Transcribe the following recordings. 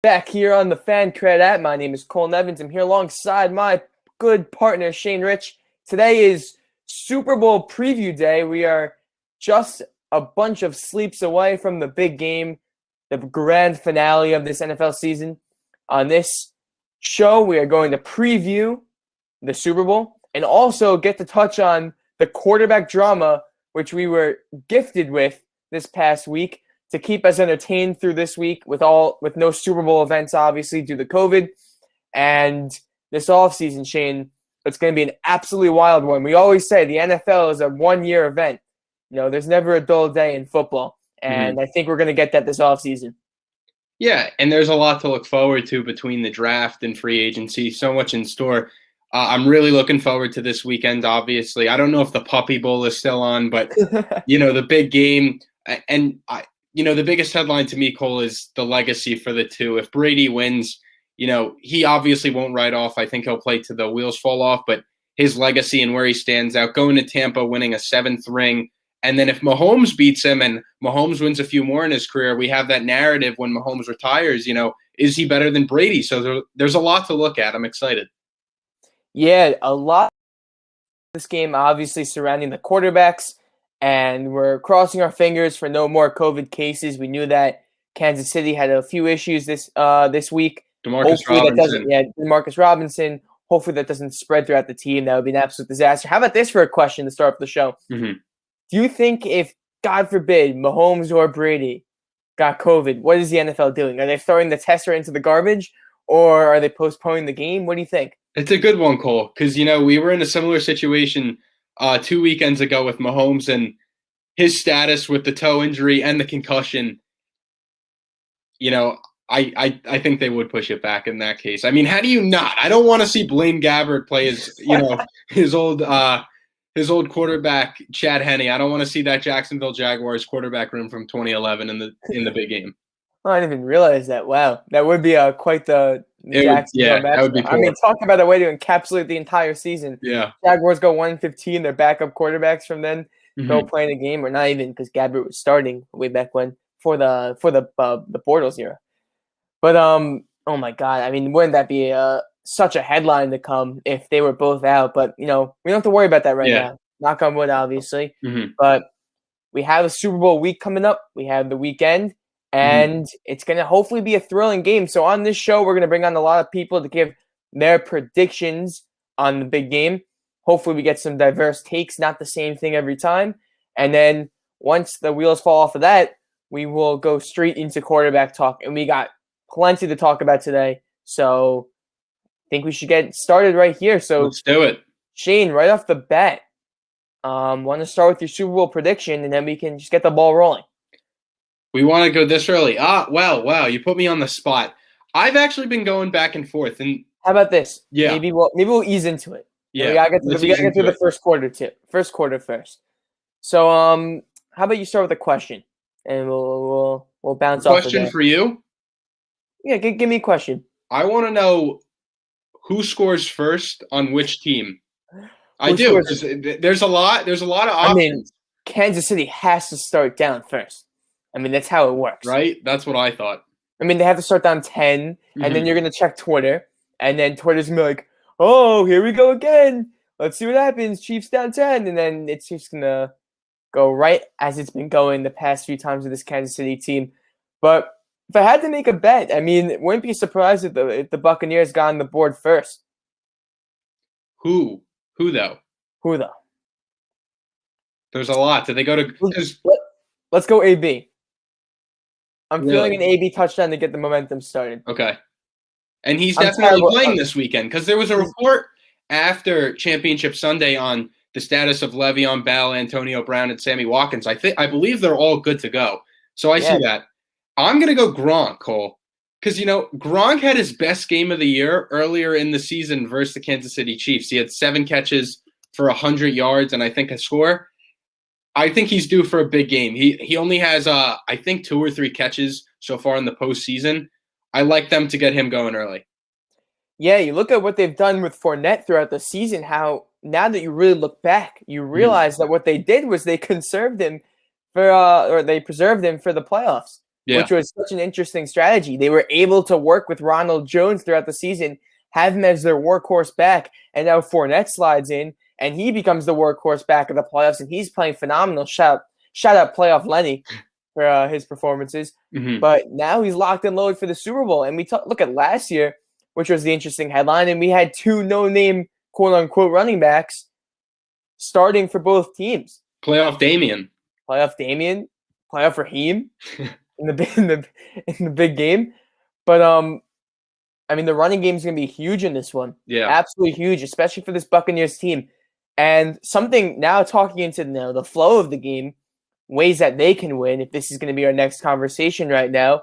Back here on the Fan Cred app. My name is Cole Nevins. I'm here alongside my good partner, Shane Rich. Today is Super Bowl preview day. We are just a bunch of sleeps away from the big game, the grand finale of this NFL season. On this show, we are going to preview the Super Bowl and also get to touch on the quarterback drama, which we were gifted with this past week, to keep us entertained through this week with no Super Bowl events, obviously, due to COVID. And this offseason, Shane, it's going to be an absolutely wild one. We always say the NFL is a one-year event. There's never a dull day in football. And I think we're going to get that this offseason. Yeah, and there's a lot to look forward to between the draft and free agency. So much in store. I'm really looking forward to this weekend, obviously. I don't know if the Puppy Bowl is still on, but, the big game. And the biggest headline to me, Cole, is the legacy for the two. If Brady wins, he obviously won't write off. I think he'll play till the wheels fall off, but his legacy and where he stands out, going to Tampa, winning a 7th ring. And then if Mahomes beats him and Mahomes wins a few more in his career, we have that narrative when Mahomes retires, is he better than Brady? So there's a lot to look at. I'm excited. Yeah, a lot. This game obviously surrounding the quarterbacks. And we're crossing our fingers for no more COVID cases. We knew that Kansas City had a few issues this week. Demarcus Robinson. Hopefully that doesn't spread throughout the team. That would be an absolute disaster. How about this for a question to start off the show? Mm-hmm. Do you think if, God forbid, Mahomes or Brady got COVID, what is the NFL doing? Are they throwing the test right into the garbage, or are they postponing the game? What do you think? It's a good one, Cole, because, we were in a similar situation 2 weekends ago with Mahomes and his status with the toe injury and the concussion. I think they would push it back in that case. I mean, how do you not? I don't want to see Blaine Gabbert play his old quarterback, Chad Henne. I don't want to see that Jacksonville Jaguars quarterback room from 2011 in the big game. Oh, I didn't even realize that. Wow, that would be quite the Jacksonville match. That would be cool. I mean, talk about a way to encapsulate the entire season. Yeah, Jaguars go 1-15. Their backup quarterbacks from then go play in a game, or not even, because Gabbert was starting way back when for the Bortles era. But oh my God, I mean, wouldn't that be such a headline to come if they were both out? But we don't have to worry about that right now. Knock on wood, obviously. But we have a Super Bowl week coming up. We have the weekend. And it's going to hopefully be a thrilling game. So on this show, we're going to bring on a lot of people to give their predictions on the big game. Hopefully we get some diverse takes, not the same thing every time. And then once the wheels fall off of that, we will go straight into quarterback talk. And we got plenty to talk about today. So I think we should get started right here. So let's do it. Shane, right off the bat, want to start with your Super Bowl prediction, and then we can just get the ball rolling. We want to go this early. Wow. You put me on the spot. I've actually been going back and forth. And how about this? Yeah. Maybe we'll ease into it. Yeah. We gotta get through the first quarter first. So how about you start with a question, and we'll bounce off. Question for you? Yeah, give me a question. I want to know who scores first on which team. There's a lot of options. I mean, Kansas City has to start down first. I mean, that's how it works. Right? That's what I thought. I mean, they have to start down 10, and then you're going to check Twitter, and then Twitter's going to be like, oh, here we go again. Let's see what happens. Chiefs down 10. And then it's just going to go right as it's been going the past few times with this Kansas City team. But if I had to make a bet, I mean, wouldn't be surprised if the Buccaneers got on the board first. Who? Who, though? There's a lot. Did they go to... Let's go AB. I'm feeling an AB touchdown to get the momentum started. Okay. And he's definitely playing this weekend, because there was a report after Championship Sunday on the status of Le'Veon Bell, Antonio Brown, and Sammy Watkins. I believe they're all good to go. So I see that. I'm going to go Gronk, Cole, because, Gronk had his best game of the year earlier in the season versus the Kansas City Chiefs. He had 7 catches for 100 yards and I think a score. I think he's due for a big game. He only has, I think, 2 or 3 catches so far in the postseason. I like them to get him going early. Yeah, you look at what they've done with Fournette throughout the season, how now that you really look back, you realize that what they did was they conserved him they preserved him for the playoffs. which was such an interesting strategy. They were able to work with Ronald Jones throughout the season, have him as their workhorse back, and now Fournette slides in, and he becomes the workhorse back of the playoffs, and he's playing phenomenal. Shout out playoff Lenny for his performances. Mm-hmm. But now he's locked and loaded for the Super Bowl. And we look at last year, which was the interesting headline, and we had two no-name, quote-unquote, running backs starting for both teams. Playoff Damian, playoff Raheem in the big game. But I mean, the running game is going to be huge in this one. Yeah, absolutely huge, especially for this Buccaneers team. And something now talking into the flow of the game, ways that they can win. If this is going to be our next conversation right now,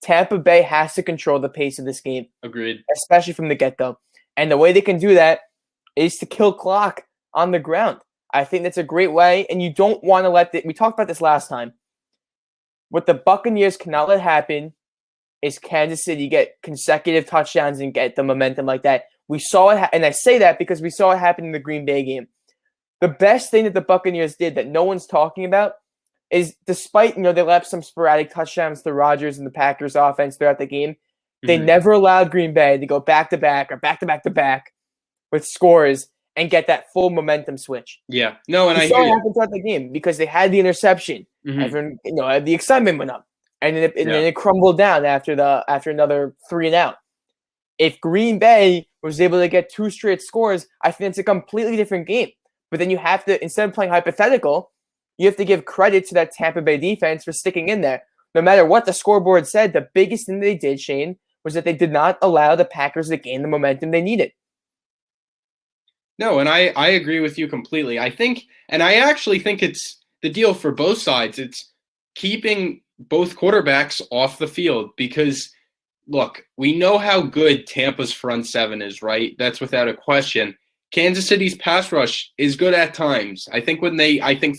Tampa Bay has to control the pace of this game. Agreed. Especially from the get-go. And the way they can do that is to kill clock on the ground. I think that's a great way, and you don't want to we talked about this last time. What the Buccaneers cannot let happen is Kansas City get consecutive touchdowns and get the momentum like that. We saw it, and I say that because we saw it happen in the Green Bay game. The best thing that the Buccaneers did that no one's talking about is, despite they left some sporadic touchdowns to Rodgers and the Packers offense throughout the game, they never allowed Green Bay to go back-to-back or back-to-back-to-back with scores and get that full momentum switch. Yeah. No, and I saw hear it you. happen throughout the game because they had the interception. Everyone, the excitement went up, and then it crumbled down after another 3-and-out. If Green Bay was able to get 2 straight scores, I think it's a completely different game. But then you have to, instead of playing hypothetical, you have to give credit to that Tampa Bay defense for sticking in there. No matter what the scoreboard said, the biggest thing they did, Shane, was that they did not allow the Packers to gain the momentum they needed. No, and I agree with you completely. I actually think it's the deal for both sides. It's keeping both quarterbacks off the field because, look, we know how good Tampa's front seven is, right? That's without a question. Kansas City's pass rush is good at times. I think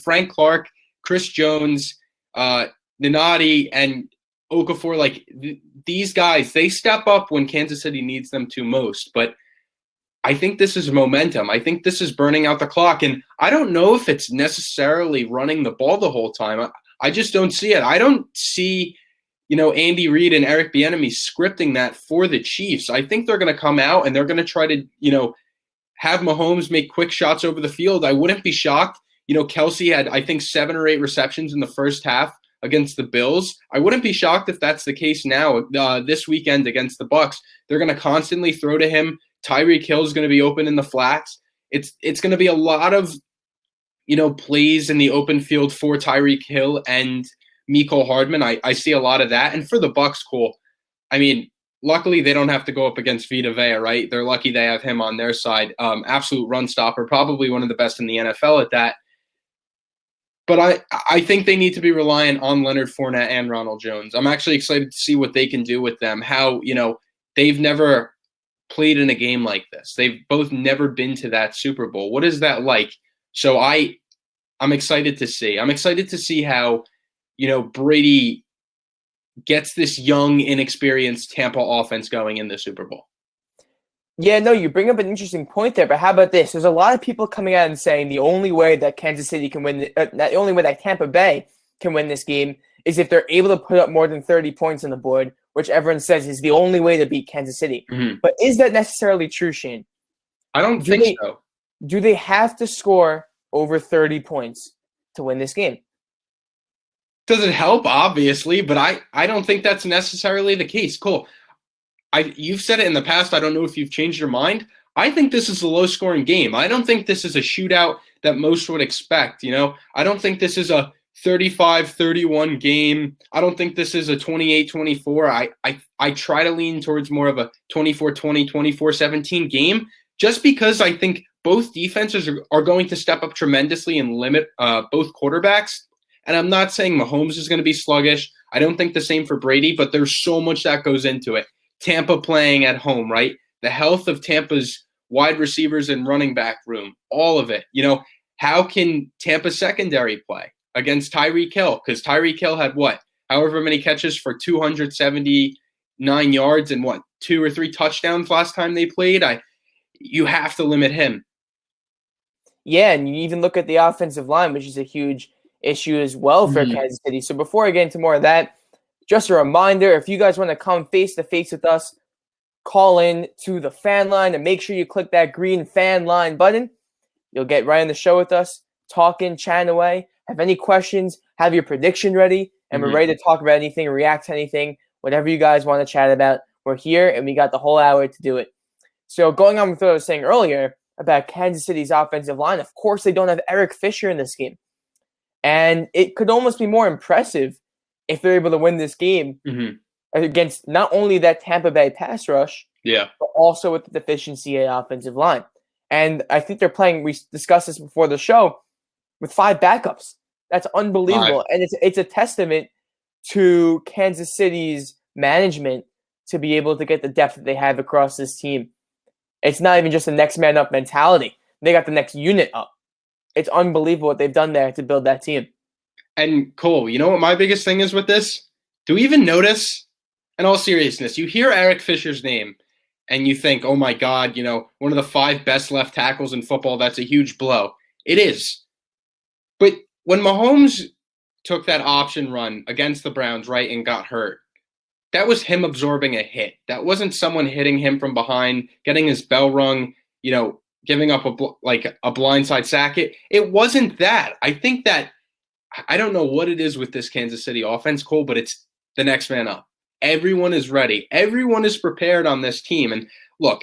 Frank Clark, Chris Jones, Ninati, and Okafor, these guys, they step up when Kansas City needs them to most. But I think this is momentum. I think this is burning out the clock. And I don't know if it's necessarily running the ball the whole time. I just don't see it. I don't see, Andy Reid and Eric Bieniemy scripting that for the Chiefs. I think they're going to come out and they're going to try to, have Mahomes make quick shots over the field. I wouldn't be shocked. Kelsey had, I think, 7 or 8 receptions in the first half against the Bills. I wouldn't be shocked if that's the case now this weekend against the Bucs. They're going to constantly throw to him. Tyreek Hill is going to be open in the flats. It's going to be a lot of, plays in the open field for Tyreek Hill and Mecole Hardman. I see a lot of that. And for the Bucs, cool. I mean, luckily they don't have to go up against Vita Vea, right? They're lucky they have him on their side. Absolute run stopper, probably one of the best in the NFL at that. But I think they need to be reliant on Leonard Fournette and Ronald Jones. I'm actually excited to see what they can do with them. How, they've never played in a game like this. They've both never been to that Super Bowl. What is that like? So I'm excited to see. I'm excited to see how, Brady gets this young, inexperienced Tampa offense going in the Super Bowl. Yeah, no, you bring up an interesting point there, but how about this? There's a lot of people coming out and saying the only way that Kansas City can win, the only way that Tampa Bay can win this game is if they're able to put up more than 30 points on the board, which everyone says is the only way to beat Kansas City. But is that necessarily true, Shane? I don't think so. Do they have to score over 30 points to win this game? Does it help? Obviously, but I don't think that's necessarily the case. Cool. You've said it in the past. I don't know if you've changed your mind. I think this is a low-scoring game. I don't think this is a shootout that most would expect. I don't think this is a 35-31 game. I don't think this is a 28-24. I try to lean towards more of a 24-20, 24-17 game, just because I think both defenses are going to step up tremendously and limit both quarterbacks. And I'm not saying Mahomes is going to be sluggish. I don't think the same for Brady, but there's so much that goes into it. Tampa playing at home, right? The health of Tampa's wide receivers and running back room, all of it. How can Tampa secondary play against Tyreek Hill? Because Tyreek Hill had however many catches for 279 yards and 2 or 3 touchdowns last time they played. You have to limit him. Yeah, and you even look at the offensive line, which is a huge issue as well for Kansas City. So before I get into more of that, Just a reminder, if you guys want to come face-to-face with us, call in to the fan line and make sure you click that green fan line button. You'll get right on the show with us, talking, chatting away. Have any questions, have your prediction ready, and we're ready to talk about anything, react to anything, whatever you guys want to chat about. We're here, and we got the whole hour to do it. So going on with what I was saying earlier about Kansas City's offensive line, of course they don't have Eric Fisher in this game. And it could almost be more impressive if they're able to win this game against not only that Tampa Bay pass rush, but also with the deficiency at offensive line. And I think they're playing, we discussed this before the show, with 5 backups. That's unbelievable. 5. And it's a testament to Kansas City's management to be able to get the depth that they have across this team. It's not even just a next man up mentality. They got the next unit up. It's unbelievable what they've done there to build that team. And Cole, you know what my biggest thing is with this? Do we even notice, in all seriousness, you hear Eric Fisher's name and you think, oh my God, one of the 5 best left tackles in football, that's a huge blow. It is. But when Mahomes took that option run against the Browns, right, and got hurt, that was him absorbing a hit. That wasn't someone hitting him from behind, getting his bell rung, giving up a blindside sack. It wasn't that. I think that, I don't know what it is with this Kansas City offense, Cole, but it's the next man up. Everyone is ready. Everyone is prepared on this team. And look,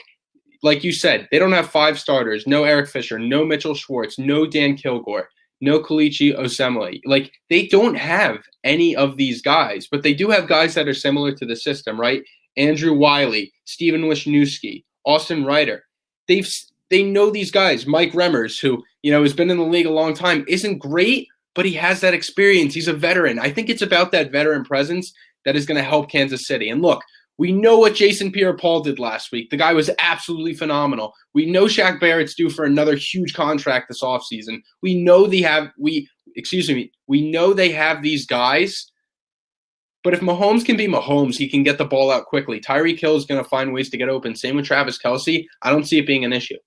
like you said, they don't have 5 starters. No Eric Fisher, no Mitchell Schwartz, no Dan Kilgore, no Kalichi Osemele. They don't have any of these guys, but they do have guys that are similar to the system, right? Andrew Wiley, Steven Wisniewski, Austin Ryder. They know these guys. Mike Remmers, who, has been in the league a long time, isn't great, but he has that experience. He's a veteran. I think it's about that veteran presence that is going to help Kansas City. And look, we know what Jason Pierre-Paul did last week. The guy was absolutely phenomenal. We know Shaq Barrett's due for another huge contract this offseason. We know they have these guys. But if Mahomes can be Mahomes, he can get the ball out quickly. Tyreek Hill is going to find ways to get open. Same with Travis Kelce. I don't see it being an issue.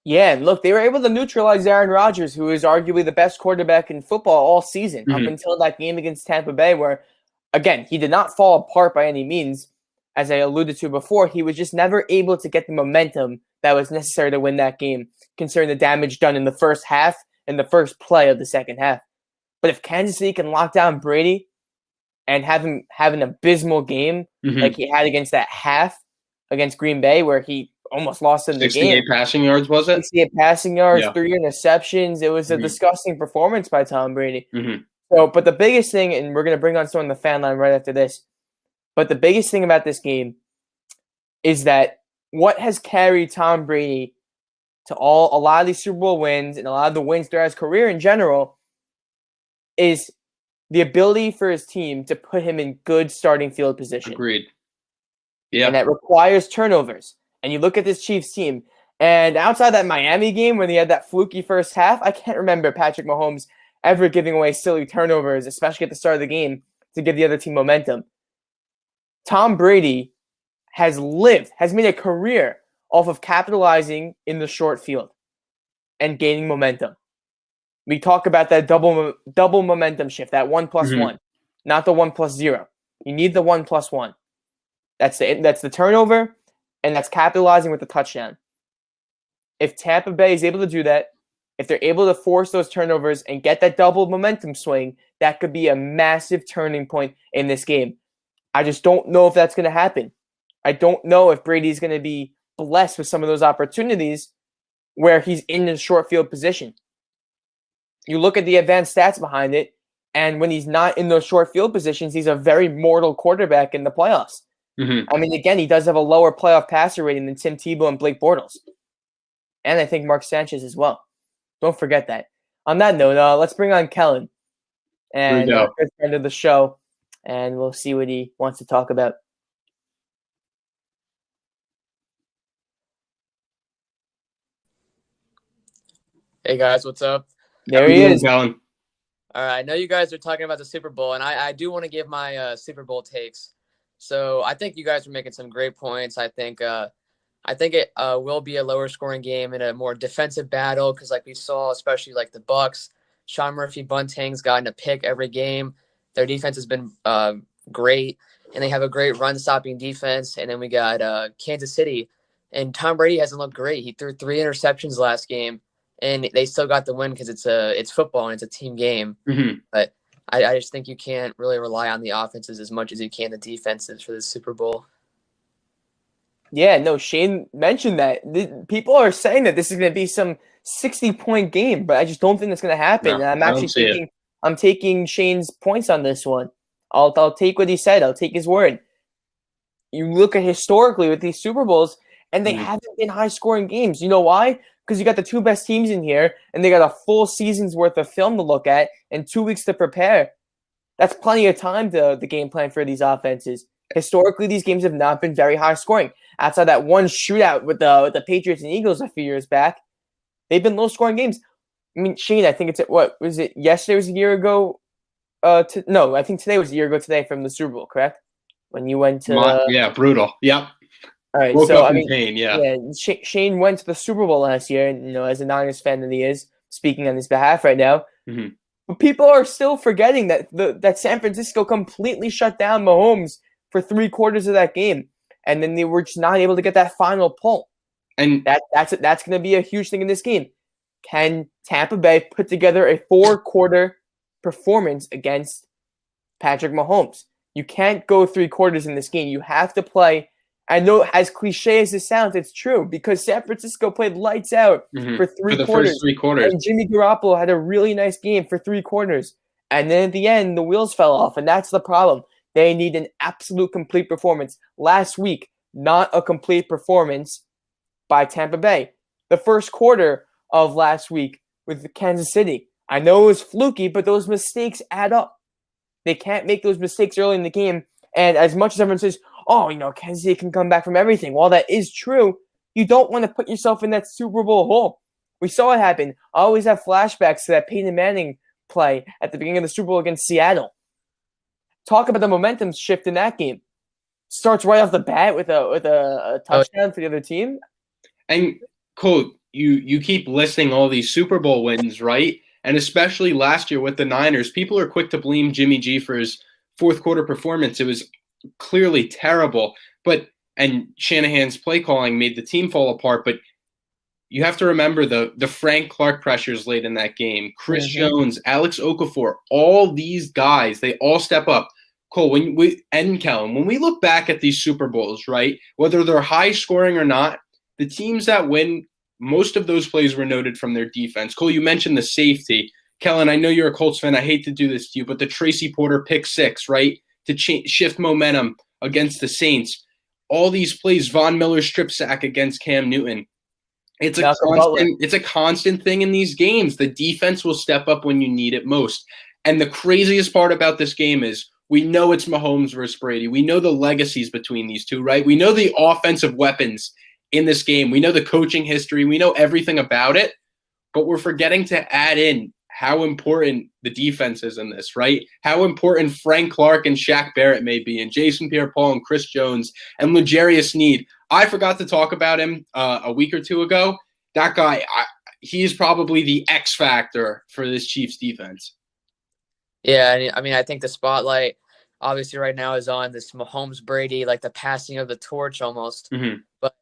Yeah, and look, they were able to neutralize Aaron Rodgers, who is arguably the best quarterback in football all season, up until that game against Tampa Bay where, again, he did not fall apart by any means. As I alluded to before, he was just never able to get the momentum that was necessary to win that game, considering the damage done in the first half and the first play of the second half. But if Kansas City can lock down Brady and have him have an abysmal game like he had against that half against Green Bay where he almost lost in the game. 68 passing yards, was it? 68 passing yards, 3 interceptions. It was a disgusting performance by Tom Brady. So, but the biggest thing, and we're going to bring on someone on the fan line right after this, but the biggest thing about this game is that what has carried Tom Brady to a lot of these Super Bowl wins and a lot of the wins throughout his career in general is the ability for his team to put him in good starting field position. Agreed. Yeah. And that requires turnovers. And you look at this Chiefs team, and outside that Miami game when they had that fluky first half, I can't remember Patrick Mahomes ever giving away silly turnovers, especially at the start of the game, to give the other team momentum. Tom Brady has made a career off of capitalizing in the short field and gaining momentum. We talk about that double momentum shift, that 1+1, not the 1+0. You need the 1+1. That's the turnover, and that's capitalizing with the touchdown. If Tampa Bay is able to do that, if they're able to force those turnovers and get that double momentum swing, that could be a massive turning point in this game. I just don't know if that's going to happen. I don't know if Brady's going to be blessed with some of those opportunities where he's in the short field position. You look at the advanced stats behind it, and when he's not in those short field positions, he's a very mortal quarterback in the playoffs. I mean, again, he does have a lower playoff passer rating than Tim Tebow and Blake Bortles. And I think Mark Sanchez as well. Don't forget that. On that note, let's bring on Kellen, and a good friend of the show, and we'll see what he wants to talk about. Hey guys, what's up? There he is. Kellen? All right, I know you guys are talking about the Super Bowl, and I do want to give my Super Bowl takes. So I think you guys are making some great points. I think it will be a lower scoring game and a more defensive battle because, like we saw, especially like the Bucks, Sean Murphy Bunting's gotten a pick every game. Their defense has been great, and they have a great run-stopping defense. And then we got Kansas City, and Tom Brady hasn't looked great. He threw 3 interceptions last game, and they still got the win because it's football and it's a team game. Mm-hmm. But I just think you can't really rely on the offenses as much as you can the defenses for the Super Bowl. Yeah, no, Shane mentioned that. People are saying that this is going to be some 60-point game, but I just don't think that's going to happen. No, I'm I actually don't see it. thinking I'm taking Shane's points on this one. I'll take what he said. I'll take his word. You look at historically with these Super Bowls, and they haven't been high-scoring games. You know why? Because you got the 2 best teams in here, and they got a full season's worth of film to look at and 2 weeks to prepare. That's plenty of time to the game plan for these offenses. Historically, these games have not been very high-scoring. Outside that one shootout with the Patriots and Eagles a few years back, they've been low-scoring games. I mean, Shane, I think what was it? Yesterday was a year ago. No, I think today was a year ago today from the Super Bowl, correct? When you went to yeah, brutal. Yep. All right, Woke so up I in mean, pain. Yeah. Shane went to the Super Bowl last year, and as a Niners fan that he is, speaking on his behalf right now. Mm-hmm. But people are still forgetting that that San Francisco completely shut down Mahomes for 3/4 of that game, and then they were just not able to get that final pull. And that's going to be a huge thing in this game. Can Tampa Bay put together a 4/4 performance against Patrick Mahomes? You can't go 3/4 in this game. You have to play. I know, as cliche as it sounds, it's true because San Francisco played lights out for 3 for the quarters. first 3 quarters. And Jimmy Garoppolo had a really nice game for 3 quarters. And then at the end, the wheels fell off, and that's the problem. They need an absolute complete performance. Last week, not a complete performance by Tampa Bay. The first quarter of last week with Kansas City, I know it was fluky, but those mistakes add up. They can't make those mistakes early in the game. And as much as everyone says, oh, Kansas City can come back from everything, while that is true, you don't want to put yourself in that Super Bowl hole. We saw it happen. I always have flashbacks to that Peyton Manning play at the beginning of the Super Bowl against Seattle. Talk about the momentum shift in that game. Starts right off the bat with a touchdown for the other team. And Cole, you keep listing all these Super Bowl wins, right? And especially last year with the Niners, people are quick to blame Jimmy G for his 4th quarter performance. It was clearly terrible, and Shanahan's play calling made the team fall apart. But you have to remember the Frank Clark pressures late in that game. Chris Jones, Alex Okafor, all these guys, they all step up. Cole, Kellen, when we look back at these Super Bowls, right, whether they're high scoring or not, the teams that win, most of those plays were noted from their defense. Cole, you mentioned the safety. Kellen, I know you're a Colts fan. I hate to do this to you, but the Tracy Porter pick 6, right, to shift momentum against the Saints. All these plays, Von Miller strip sack against Cam Newton. It's a constant thing in these games. The defense will step up when you need it most. And the craziest part about this game is we know it's Mahomes versus Brady. We know the legacies between these two, right? We know the offensive weapons in this game. We know the coaching history. We know everything about it. But we're forgetting to add in how important the defense is in this, right? How important Frank Clark and Shaq Barrett may be, and Jason Pierre-Paul and Chris Jones and L'Jarius Sneed. I forgot to talk about him a week or two ago. That guy, he's probably the X factor for this Chiefs defense. Yeah, I mean, I think the spotlight obviously right now is on this Mahomes-Brady, like the passing of the torch almost. Mm-hmm. But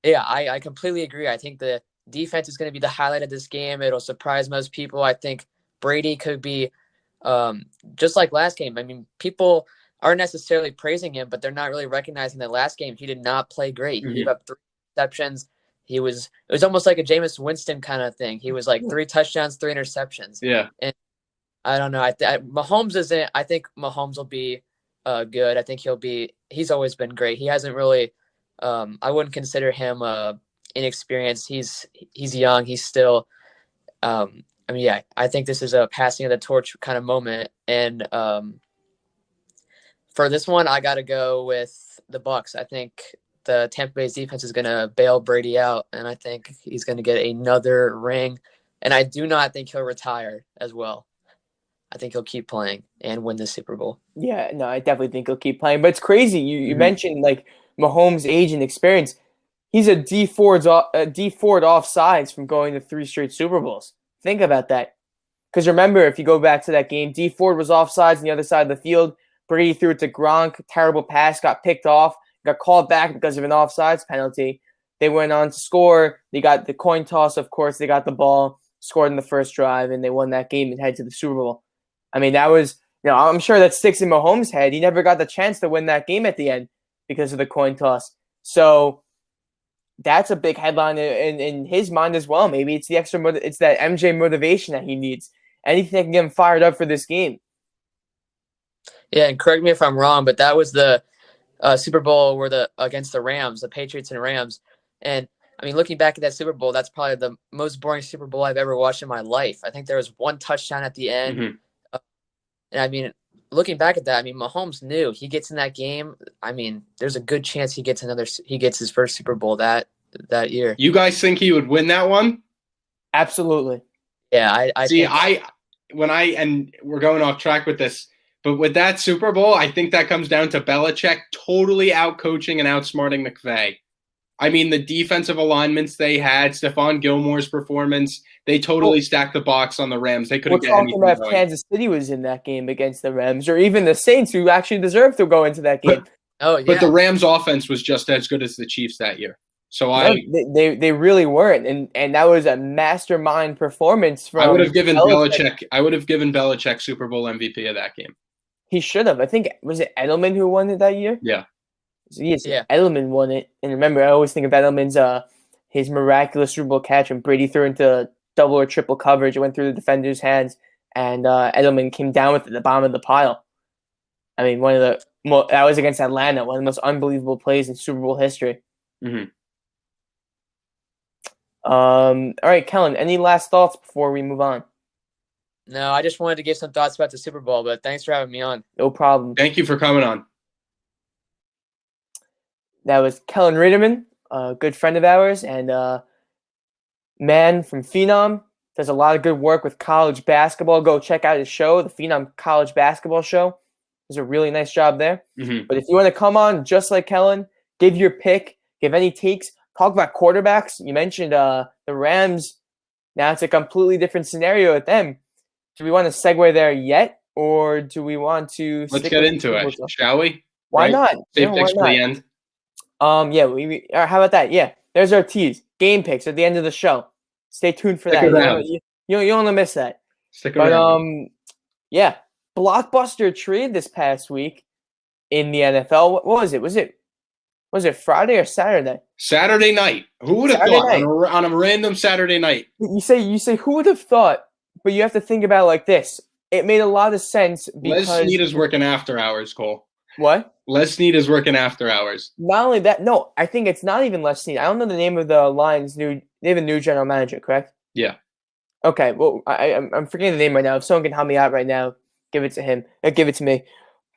yeah, I completely agree. I think the defense is going to be the highlight of this game. It'll surprise most people. I think Brady could be just like last game. I mean, people aren't necessarily praising him, but they're not really recognizing that last game he did not play great. He gave up 3 interceptions. It was almost like a Jameis Winston kind of thing. He was like 3 touchdowns, 3 interceptions. Yeah. And I don't know. Mahomes isn't. I think Mahomes will be good. I think he's always been great. He hasn't really. I wouldn't consider him inexperienced. He's young. He's still. I mean, yeah. I think this is a passing of the torch kind of moment, and for this one, I got to go with the Bucs. I think the Tampa Bay's defense is going to bail Brady out, and I think he's going to get another ring. And I do not think he'll retire as well. I think he'll keep playing and win the Super Bowl. Yeah, no, I definitely think he'll keep playing. But it's crazy. You mentioned like Mahomes' age and experience. He's a D Ford offsides from going to 3 straight Super Bowls. Think about that. Because remember, if you go back to that game, D Ford was offsides on the other side of the field. Brady threw it to Gronk, terrible pass, got picked off, got called back because of an offsides penalty. They went on to score. They got the coin toss, of course. They got the ball, scored in the first drive, and they won that game and head to the Super Bowl. I mean, that was, I'm sure that sticks in Mahomes' head. He never got the chance to win that game at the end because of the coin toss. So that's a big headline in his mind as well. Maybe it's the it's that MJ motivation that he needs. Anything that can get him fired up for this game. Yeah, and correct me if I'm wrong, but that was the Super Bowl where against the Rams, the Patriots and Rams. And I mean, looking back at that Super Bowl, that's probably the most boring Super Bowl I've ever watched in my life. I think there was one touchdown at the end. Mm-hmm. And I mean, looking back at that, I mean, Mahomes knew he gets in that game. I mean, there's a good chance he gets his first Super Bowl that year. You guys think he would win that one? Absolutely. Yeah, I see. think And we're going off track with this, but with that Super Bowl, I think that comes down to Belichick totally out-coaching and outsmarting McVay. I mean, the defensive alignments they had, Stephon Gilmore's performance, they totally stacked the box on the Rams. They couldn't get anything going. We're talking about Kansas City was in that game against the Rams, or even the Saints, who actually deserved to go into that game. But the Rams' offense was just as good as the Chiefs that year. So they really weren't, and that was a mastermind performance from. I would have given Belichick Super Bowl MVP of that game. He should have. I think was it Edelman who won it that year? Yeah. Yes, yeah. Edelman won it. And remember, I always think of Edelman's his miraculous Super Bowl catch when Brady threw into double or triple coverage. It went through the defender's hands, and Edelman came down with it at the bottom of the pile. I mean, that was against Atlanta, one of the most unbelievable plays in Super Bowl history. Mm-hmm. All right, Kellen, any last thoughts before we move on? No, I just wanted to give some thoughts about the Super Bowl, but thanks for having me on. No problem. Thank you for coming on. That was Kellen Ritterman, a good friend of ours, and man from Phenom. Does a lot of good work with college basketball. Go check out his show, the Phenom College Basketball Show. Does a really nice job there. Mm-hmm. But if you want to come on just like Kellen, give your pick, give any takes, talk about quarterbacks. You mentioned the Rams. Now it's a completely different scenario with them. Do we want to segue there yet, or do we want to? Let's get into it, shall we? Why not? Save picks for the end. Yeah, how about that? Yeah, there's our tease. Game picks at the end of the show. Stay tuned for that. You don't want to miss that. Stick around. But yeah, blockbuster trade this past week in the NFL. What was it? Was it Friday or Saturday? Saturday night. Who would have thought on a random Saturday night? You say who would have thought? But you have to think about it like this. It made a lot of sense because Les Snead is working after hours, Cole. What? Les Snead is working after hours. Not only that, no, I think it's not even Les Snead. I don't know the name of the Lions' they have a new general manager, correct? Yeah. Okay, well, I'm forgetting the name right now. If someone can help me out right now, give it to him. Give it to me.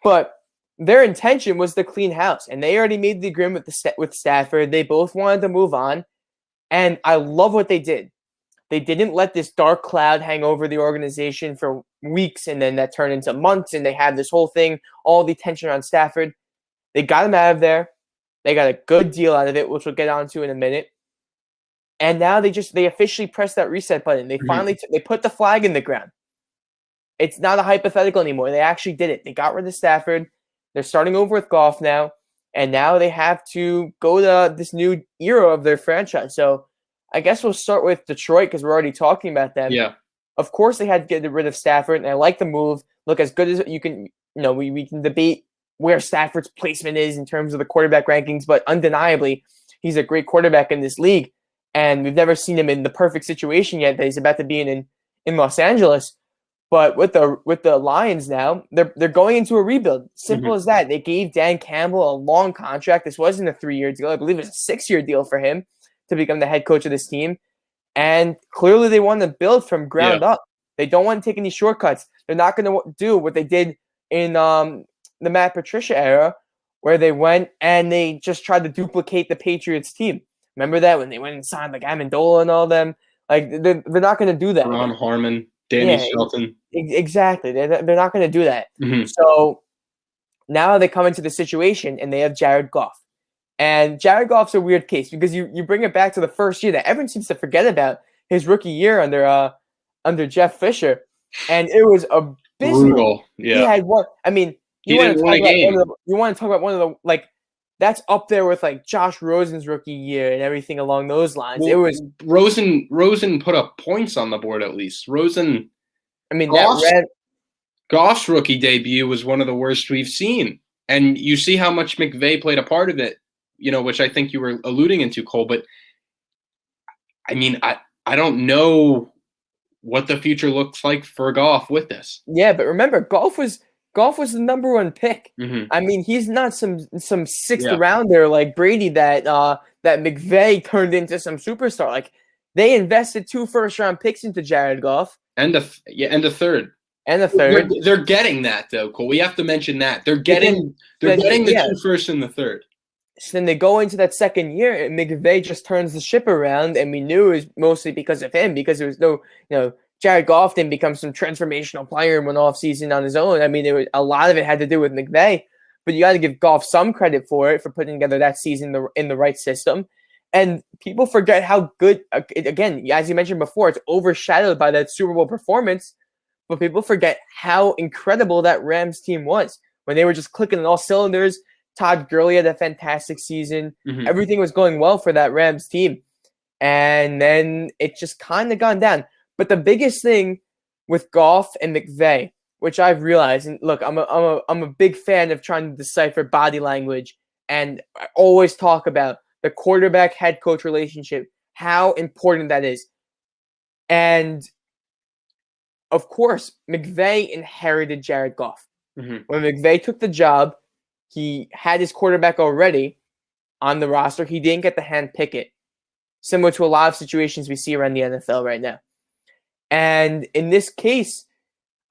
But their intention was to clean house, and they already made the agreement with Stafford. They both wanted to move on, and I love what they did. They didn't let this dark cloud hang over the organization for weeks, and then that turned into months, and they had this whole thing, all the attention on Stafford. They got him out of there. They got a good deal out of it, which we'll get onto in a minute. And now they officially pressed that reset button. They finally they put the flag in the ground. It's not a hypothetical anymore. They actually did it. They got rid of Stafford. They're starting over with Goff now, and now they have to go to this new era of their franchise. So I guess we'll start with Detroit because we're already talking about them. Yeah. Of course, they had to get rid of Stafford, and I like the move. Look, as good as you can, we can debate where Stafford's placement is in terms of the quarterback rankings, but undeniably, he's a great quarterback in this league, and we've never seen him in the perfect situation yet that he's about to be in Los Angeles. But with the Lions now, they're going into a rebuild. Simple as that. They gave Dan Campbell a long contract. This wasn't a 3-year deal. I believe it was a 6-year deal for him to become the head coach of this team. And clearly they want to build from ground up. They don't want to take any shortcuts. They're not going to do what they did in the Matt Patricia era, where they went and they just tried to duplicate the Patriots team. Remember that when they went and signed like Amendola and all them? Like they're not going to do that. Ron Harmon, Danny Shelton. Exactly. They're not going to do that. Mm-hmm. So now they come into the situation and they have Jared Goff. And Jared Goff's a weird case because you bring it back to the first year that everyone seems to forget about his rookie year under Jeff Fisher, and it was abysmal. Brutal. Yeah. He had one. I mean, He didn't win a game. You want to talk about one of the like that's up there with like Josh Rosen's rookie year and everything along those lines. Well, it was Rosen put up points on the board at least. Rosen. I mean, Goff's rookie debut was one of the worst we've seen, and you see how much McVay played a part of it. Which I think you were alluding into, Cole. But I mean, I don't know what the future looks like for Goff with this. Yeah, but remember, Goff was the number one pick. Mm-hmm. I mean, he's not some sixth rounder like Brady that McVay turned into some superstar. Like they invested 2 first-round picks into Jared Goff and a third. And the third. They're getting that though, Cole. We have to mention that they're getting the 2 first and the third. So then they go into that second year, and McVay just turns the ship around, and we knew it was mostly because of him, because there was no, Jared Goff didn't become some transformational player in one offseason on his own. I mean, a lot of it had to do with McVay, but you got to give Goff some credit for it, for putting together that season in the right system. And people forget how good, again, as you mentioned before, it's overshadowed by that Super Bowl performance, but people forget how incredible that Rams team was when they were just clicking on all cylinders. Todd Gurley had a fantastic season. Mm-hmm. Everything was going well for that Rams team. And then it just kind of gone down. But the biggest thing with Goff and McVay, which I've realized, and look, I'm a big fan of trying to decipher body language, and I always talk about the quarterback head coach relationship, how important that is. And of course, McVay inherited Jared Goff. Mm-hmm. When McVay took the job, he had his quarterback already on the roster. He didn't get to hand pick it, similar to a lot of situations we see around the NFL right now. And in this case,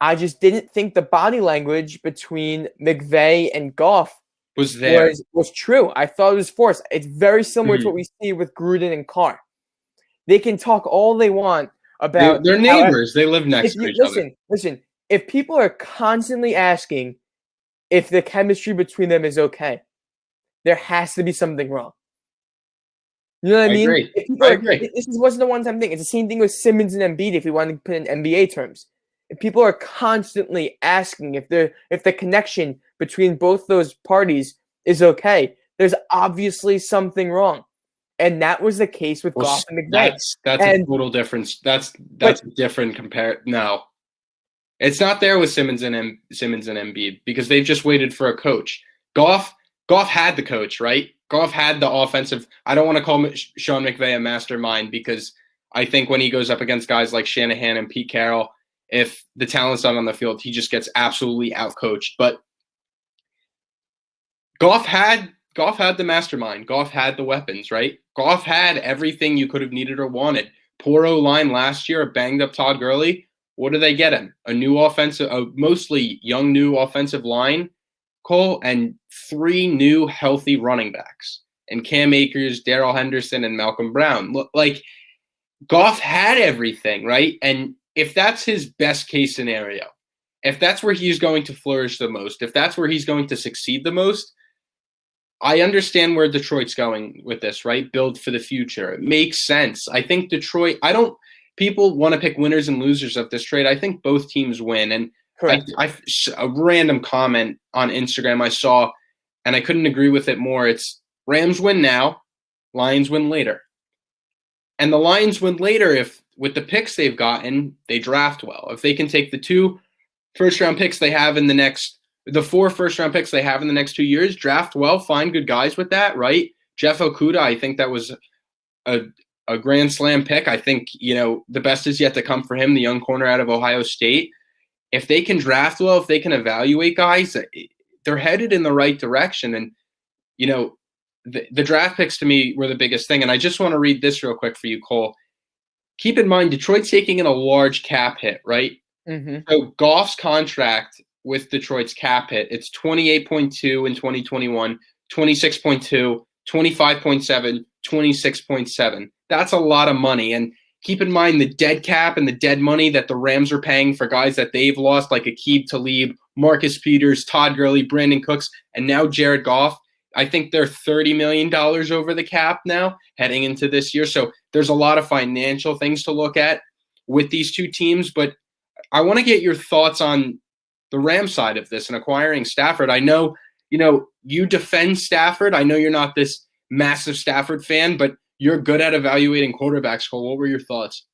I just didn't think the body language between McVay and Goff was true. I thought it was forced. It's very similar to what we see with Gruden and Carr. They can talk all they want about... They're neighbors. They live next to each other. Listen, if people are constantly asking if the chemistry between them is okay, there has to be something wrong. You know what I mean? I agree. This wasn't a one-time thing. It's the same thing with Simmons and Embiid, if we want to put in NBA terms. If people are constantly asking if the connection between both those parties is okay, there's obviously something wrong. And that was the case with Goff and McVay. That's a total difference. That's different No. It's not there with Simmons and Embiid because they've just waited for a coach. Goff had the coach, right? Goff had the offensive. I don't want to call Sean McVay a mastermind because I think when he goes up against guys like Shanahan and Pete Carroll, if the talent's not on the field, he just gets absolutely outcoached. But Goff had the mastermind. Goff had the weapons, right? Goff had everything you could have needed or wanted. Poor O-line last year, a banged-up Todd Gurley. What do they get him? A mostly young new offensive line, Cole, and 3 new healthy running backs. And Cam Akers, Darrell Henderson, and Malcolm Brown. Look, like, Goff had everything, right? And if that's his best case scenario, if that's where he's going to flourish the most, if that's where he's going to succeed the most, I understand where Detroit's going with this, right? Build for the future. It makes sense. I think Detroit, people want to pick winners and losers of this trade. I think both teams win. And a random comment on Instagram I saw, and I couldn't agree with it more. It's Rams win now, Lions win later. And the Lions win later if, with the picks they've gotten, they draft well. If they can take the 2 first-round picks they have in the 4 first-round picks they have in the next 2 years, draft well, find good guys with that, right? Jeff Okudah, I think that was a grand slam pick. I think, the best is yet to come for him, the young corner out of Ohio State. If they can draft well, if they can evaluate guys, they're headed in the right direction. And, the draft picks to me were the biggest thing. And I just want to read this real quick for you, Cole. Keep in mind, Detroit's taking in a large cap hit, right? Mm-hmm. So Goff's contract with Detroit's cap hit, it's 28.2 in 2021, 26.2, 25.7, 26.7. That's a lot of money. And keep in mind the dead cap and the dead money that the Rams are paying for guys that they've lost, like Aqib Talib, Marcus Peters, Todd Gurley, Brandon Cooks, and now Jared Goff. I think they're $30 million over the cap now heading into this year. So there's a lot of financial things to look at with these two teams. But I want to get your thoughts on the Rams side of this and acquiring Stafford. I know, you defend Stafford. I know you're not this massive Stafford fan, but you're good at evaluating quarterbacks. Cole, what were your thoughts?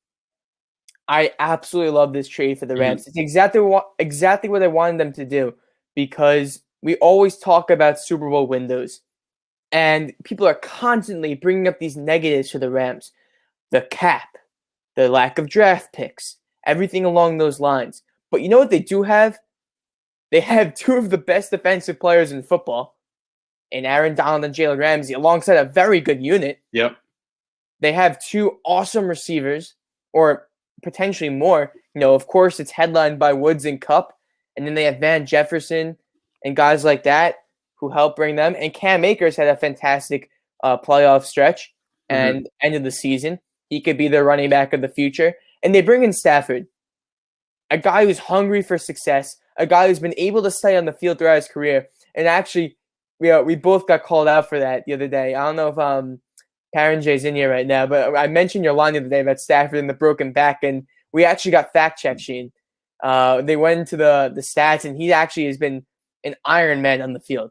I absolutely love this trade for the Rams. It's exactly what I wanted them to do, because we always talk about Super Bowl windows, and people are constantly bringing up these negatives for the Rams. The cap, the lack of draft picks, everything along those lines. But you know what they do have? They have two of the best defensive players in football, in Aaron Donald and Jalen Ramsey, alongside a very good unit. Yep. They have two awesome receivers, or potentially more. Of course, it's headlined by Woods and Cup, and then they have Van Jefferson and guys like that who help bring them. And Cam Akers had a fantastic playoff stretch and end of the season. He could be the running back of the future. And they bring in Stafford, a guy who's hungry for success, a guy who's been able to stay on the field throughout his career. And actually, we both got called out for that the other day. I don't know if Karen J's in here right now, but I mentioned your line the other day about Stafford and the broken back, and we actually got fact-checked, Shane. They went into the stats, and he actually has been an Iron Man on the field.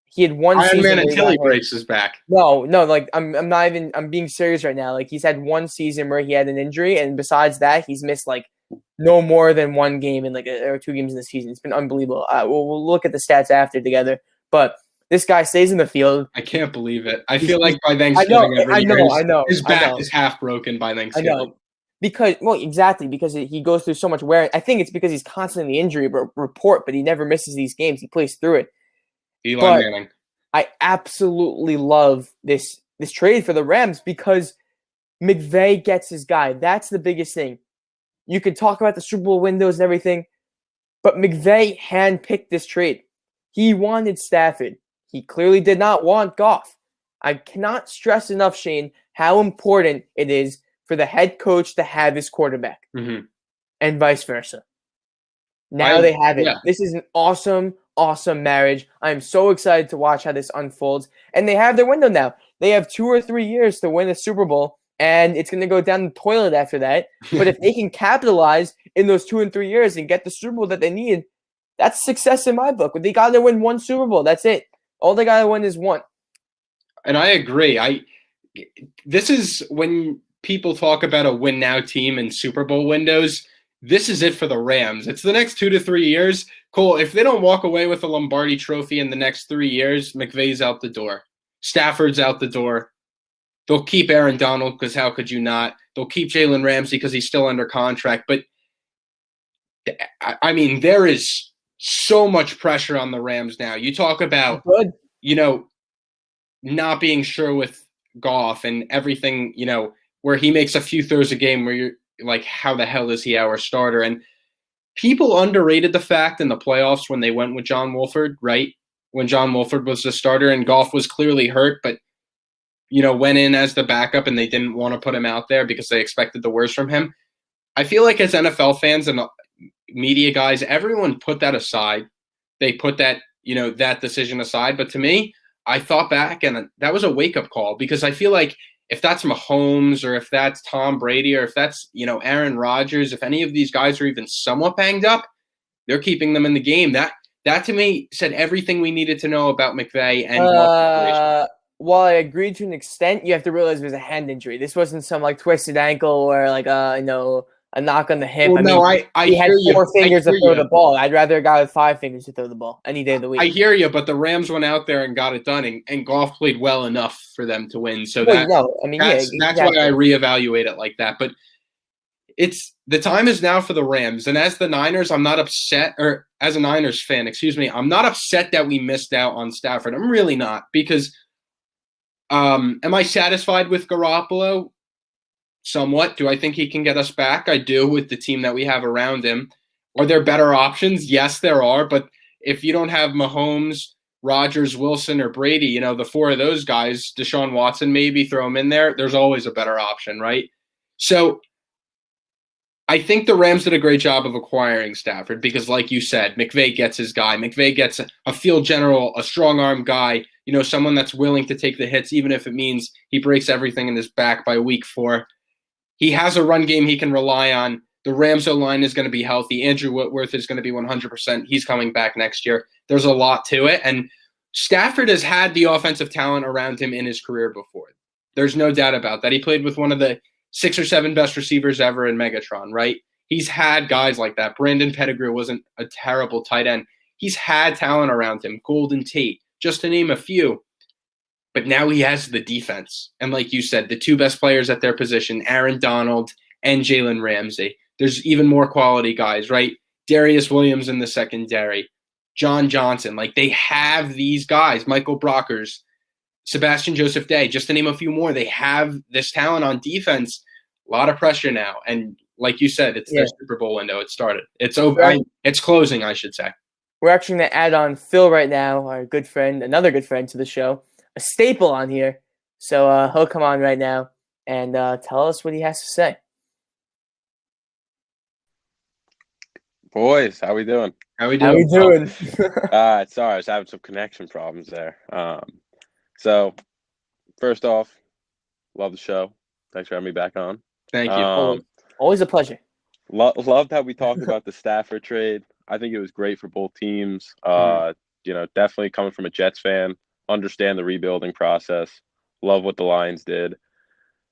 He had one Iron season Man until he breaks his back. No, like I'm not even. I'm being serious right now. Like, he's had one season where he had an injury, and besides that, he's missed like no more than one game in or 2 games in the season. It's been unbelievable. We'll look at the stats after together, but this guy stays in the field. I can't believe it. I feel like by Thanksgiving I know. His back is half broken by Thanksgiving. I know. Because he goes through so much wear. I think it's because he's constantly injury report, but he never misses these games. He plays through it. Eli Manning. I absolutely love this trade for the Rams because McVay gets his guy. That's the biggest thing. You could talk about the Super Bowl windows and everything, but McVay handpicked this trade. He wanted Stafford. He clearly did not want Goff. I cannot stress enough, Shane, how important it is for the head coach to have his quarterback, and vice versa. Now they have it. Yeah. This is an awesome marriage. I'm so excited to watch how this unfolds. And they have their window now. They have 2 or 3 years to win a Super Bowl, and it's going to go down the toilet after that. But if they can capitalize in those 2 and 3 years and get the Super Bowl that they need, that's success in my book. They got to win one Super Bowl. That's it. All they got to win is one. And I agree. This is when people talk about a win now team in Super Bowl windows. This is it for the Rams. It's the next 2 to 3 years. Cole, if they don't walk away with a Lombardi trophy in the next 3 years, McVay's out the door. Stafford's out the door. They'll keep Aaron Donald because how could you not? They'll keep Jalen Ramsey because he's still under contract. But, I mean, there is so much pressure on the Rams now. You talk about, not being sure with Goff and everything, where he makes a few throws a game where you're like, how the hell is he our starter? And people underrated the fact in the playoffs when they went with John Wolford, right? When John Wolford was the starter and Goff was clearly hurt, but, went in as the backup and they didn't want to put him out there because they expected the worst from him. I feel like as NFL fans and media guys, everyone put that aside. They put that, that decision aside. But to me, I thought back and that was a wake-up call because I feel like if that's Mahomes or if that's Tom Brady or if that's, Aaron Rodgers, if any of these guys are even somewhat banged up, they're keeping them in the game. That to me said everything we needed to know about McVay and while I agree to an extent, you have to realize it was a hand injury. This wasn't some twisted ankle or a knock on the hip. Well, I he had 4 fingers to throw the ball. I'd rather a guy with 5 fingers to throw the ball any day of the week. I hear you, but the Rams went out there and got it done, and Goff played well enough for them to win. So that's why I reevaluate it like that. But the time is now for the Rams, and as the Niners, I'm not upset, or as a Niners fan, I'm not upset that we missed out on Stafford. I'm really not, because am I satisfied with Garoppolo? Somewhat. Do I think he can get us back? I do, with the team that we have around him. Are there better options? Yes, there are. But if you don't have Mahomes, Rodgers, Wilson, or Brady, the 4 of those guys, Deshaun Watson, maybe throw him in there, there's always a better option, right? So I think the Rams did a great job of acquiring Stafford because, like you said, McVay gets his guy. McVay gets a field general, a strong-arm guy, someone that's willing to take the hits, even if it means he breaks everything in his back by week 4. He has a run game he can rely on. The Rams O-line is going to be healthy. Andrew Whitworth is going to be 100%. He's coming back next year. There's a lot to it. And Stafford has had the offensive talent around him in his career before. There's no doubt about that. He played with one of the 6 or 7 best receivers ever in Megatron, right? He's had guys like that. Brandon Pettigrew wasn't a terrible tight end. He's had talent around him. Golden Tate, just to name a few. But now he has the defense. And like you said, the 2 best players at their position, Aaron Donald and Jalen Ramsey. There's even more quality guys, right? Darius Williams in the secondary, John Johnson. Like, they have these guys, Michael Brockers, Sebastian Joseph Day, just to name a few more. They have this talent on defense. A lot of pressure now. And like you said, it's their Super Bowl window. It started. It's over. It's closing, I should say. We're actually going to add on Phil right now, our good friend, another good friend to the show, a staple on here. So he'll come on right now and tell us what he has to say. Boys, how we doing? How we doing? Sorry, I was having some connection problems there. So, first off, love the show. Thanks for having me back on. Thank you. Always a pleasure. Loved how we talked about the Stafford trade. I think it was great for both teams. Definitely coming from a Jets fan, understand the rebuilding process. Love what the Lions did.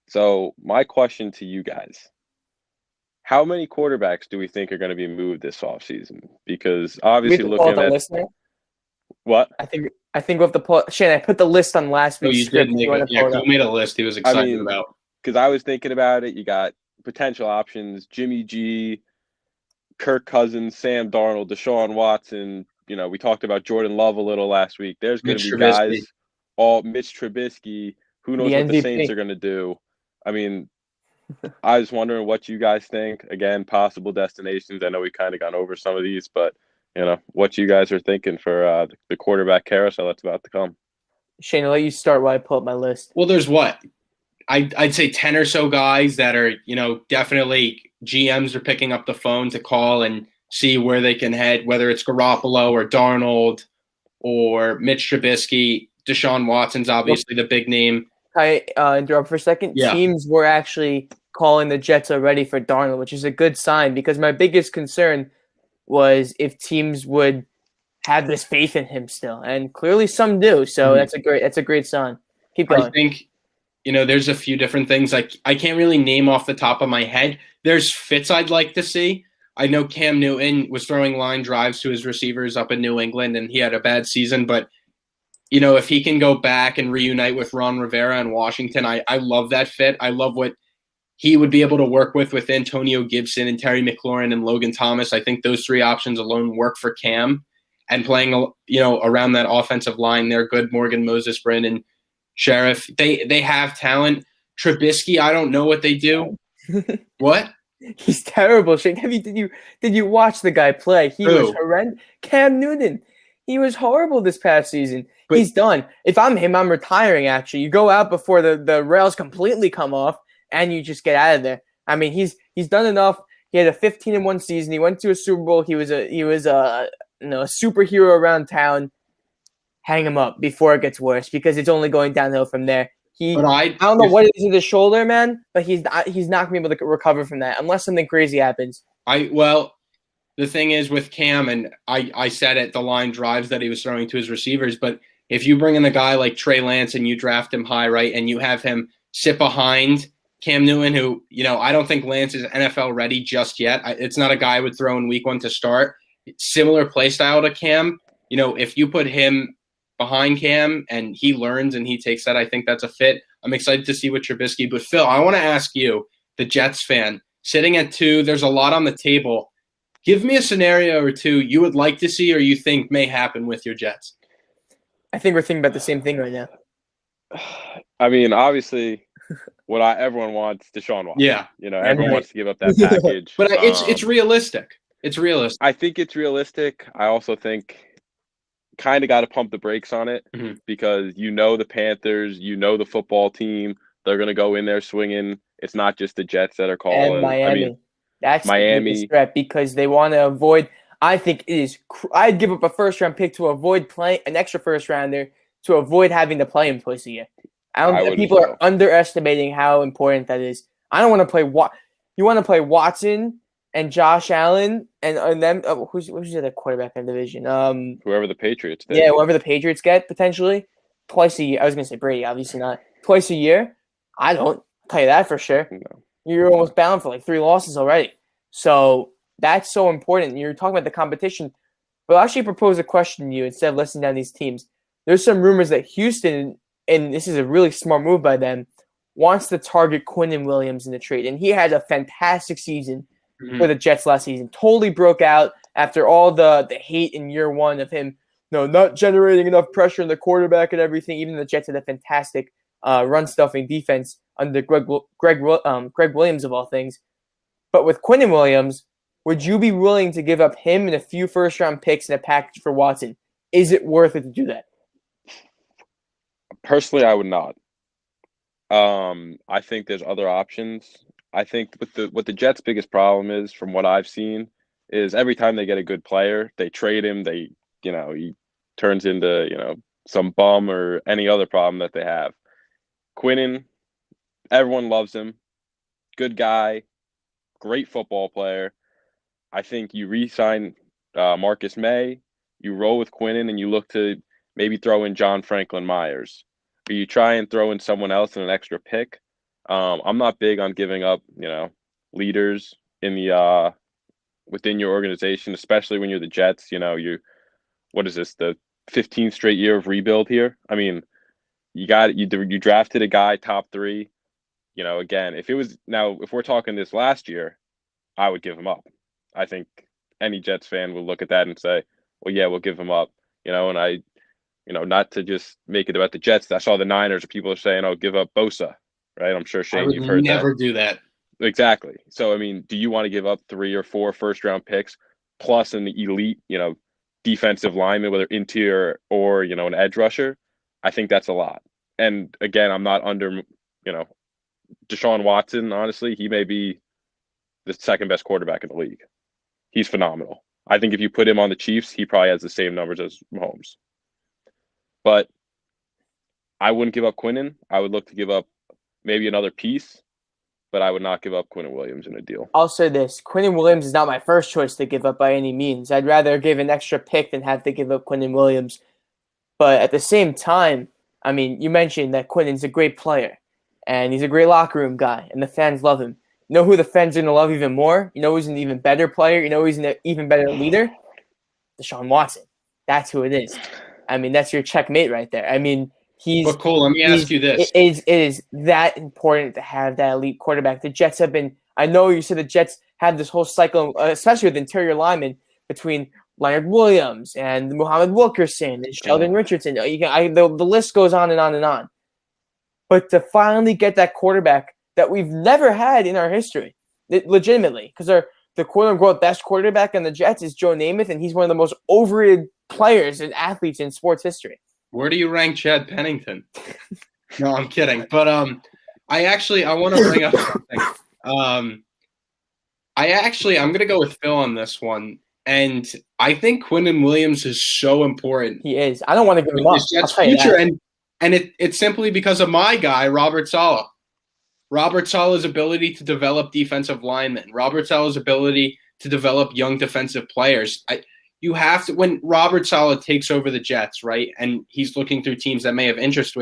So, my question to you guys. How many quarterbacks do we think are going to be moved this offseason? Because obviously looking at listener. What? I think we have to pull. Shane, I put the list on last week's script. He made a list he was excited about. Because I was thinking about it. You got potential options: Jimmy G, Kirk Cousins, Sam Darnold, Deshaun Watson. We talked about Jordan Love a little last week. There's going to be guys, all Mitch Trubisky. Who knows what the Saints are going to do? I mean, I was wondering what you guys think. Again, possible destinations. I know we kind of gone over some of these, but what you guys are thinking for the quarterback carousel that's about to come. Shane, I'll let you start while I pull up my list. Well, there's I'd say 10 or so guys that are, definitely GMs are picking up the phone to call and see where they can head, whether it's Garoppolo or Darnold or Mitch Trubisky. Deshaun Watson's obviously the big name. Can I interrupt for a second? Yeah. Teams were actually calling the Jets already for Darnold, which is a good sign because my biggest concern was if teams would have this faith in him still, and clearly some do. So that's a great sign. Keep going. I think there's a few different things. I can't really name off the top of my head. There's fits I'd like to see. I know Cam Newton was throwing line drives to his receivers up in New England, and he had a bad season. But if he can go back and reunite with Ron Rivera in Washington, I love that fit. I love what he would be able to work with Antonio Gibson and Terry McLaurin and Logan Thomas. I think those 3 options alone work for Cam. And playing, around that offensive line, they're good. Morgan Moses, Brandon Sheriff. They have talent. Trubisky, I don't know what they do. What? He's terrible, Shane. Did you watch the guy play? He was horrendous. Cam Newton. He was horrible this past season. But he's done. If I'm him, I'm retiring, actually. You go out before the rails completely come off, and you just get out of there. I mean, he's done enough. He had a 15-1 season. He went to a Super Bowl. He was a superhero around town. Hang him up before it gets worse because it's only going downhill from there. I don't know what it is with his shoulder, man, but he's not going to be able to recover from that unless something crazy happens. The thing is with Cam, and I said it, the line drives that he was throwing to his receivers, but if you bring in a guy like Trey Lance and you draft him high, right, and you have him sit behind Cam Newton, who, I don't think Lance is NFL ready just yet. It's not a guy I would throw in week 1 to start. Similar play style to Cam. If you put him behind Cam and he learns and he takes that, I think that's a fit. I'm excited to see what Trubisky. But Phil, I want to ask you, the Jets fan, sitting at 2, there's a lot on the table. Give me a scenario or 2 you would like to see or you think may happen with your Jets. I think we're thinking about the same thing right now. I mean, obviously, everyone wants Deshaun Watson. Yeah. Everyone wants to give up that package. But it's realistic. It's realistic. I think it's realistic. I also think kind of got to pump the brakes on it because the Panthers, the football team, they're going to go in there swinging. It's not just the Jets that are calling. And Miami. That's Miami. The threat because they want to avoid – I think it is I'd give up a first-round pick to avoid playing an extra first-rounder to avoid having to play him twice a year. People are underestimating how important that is. I don't want to play – you want to play Watson and Josh Allen and them. Who's the other quarterback in the division? Whoever the Patriots take. Yeah, whoever the Patriots get potentially twice a year. I was gonna say Brady, obviously not twice a year. I don't tell you that for sure. No. You're almost bound for like 3 losses already. So that's so important. You're talking about the competition. But I'll actually propose a question to you instead of listing down these teams. There's some rumors that Houston, and this is a really smart move by them, wants to target Quinnen Williams in the trade. And he had a fantastic season for the Jets last season. Totally broke out after all the hate in year one of him, not generating enough pressure on the quarterback and everything. Even the Jets had a fantastic run-stuffing defense under Greg Williams, of all things. But with Quinnen Williams, would you be willing to give up him and a few first-round picks in a package for Watson? Is it worth it to do that? Personally, I would not. I think there's other options. I think what the Jets' biggest problem is, from what I've seen, is every time they get a good player, they trade him. He turns into some bum or any other problem that they have. Quinnen, everyone loves him. Good guy, great football player. I think you re-sign Marcus May, you roll with Quinnen, and you look to maybe throw in John Franklin Myers. Or you try and throw in someone else in an extra pick. I'm not big on giving up, leaders in the within your organization, especially when you're the Jets. What is this, the 15th straight year of rebuild here? I mean, you drafted a guy top 3. Again, if we're talking this last year, I would give him up. I think any Jets fan will look at that and say, well, yeah, we'll give him up. And I, not to just make it about the Jets. I saw the Niners, people are saying, oh, give up Bosa, right? I'm sure, Shane, you've heard that. I would never do that. Exactly. So, I mean, do you want to give up 3 or 4 first-round picks plus an elite, defensive lineman, whether interior or, an edge rusher? I think that's a lot. And, again, I'm not under, Deshaun Watson, honestly. He may be the second-best quarterback in the league. He's phenomenal. I think if you put him on the Chiefs, he probably has the same numbers as Mahomes. But I wouldn't give up Quinnen. I would look to give up maybe another piece, but I would not give up Quinnen Williams in a deal. I'll say this. Quinnen Williams is not my first choice to give up by any means. I'd rather give an extra pick than have to give up Quinnen Williams. But at the same time, I mean, you mentioned that Quinnen's a great player, and he's a great locker room guy, and the fans love him. You know who the fans are going to love even more? You know who's an even better player? You know who's an even better leader? Deshaun Watson. That's who it is. I mean, that's your checkmate right there. I mean, But Cole, let me ask you this. It is that important to have that elite quarterback. The Jets have been – I know you said the Jets had this whole cycle, especially with interior linemen, between Leonard Williams and Muhammad Wilkerson and Sheldon Richardson. The list goes on and on and on. But to finally get that quarterback that we've never had in our history, legitimately, because the quote-unquote best quarterback on the Jets is Joe Namath, and he's one of the most overrated players and athletes in sports history. Where do you rank Chad Pennington? No, I'm kidding. But I want to bring up something. I'm going to go with Phil on this one. And I think Quinnen Williams is so important. He is. I don't want to give him up. Jets' future, and it's simply because of my guy, Robert Saleh. Robert Saleh's ability to develop defensive linemen. Robert Saleh's ability to develop young defensive players. You have to, when Robert Saleh takes over the Jets, right, and he's looking through teams that may have interest,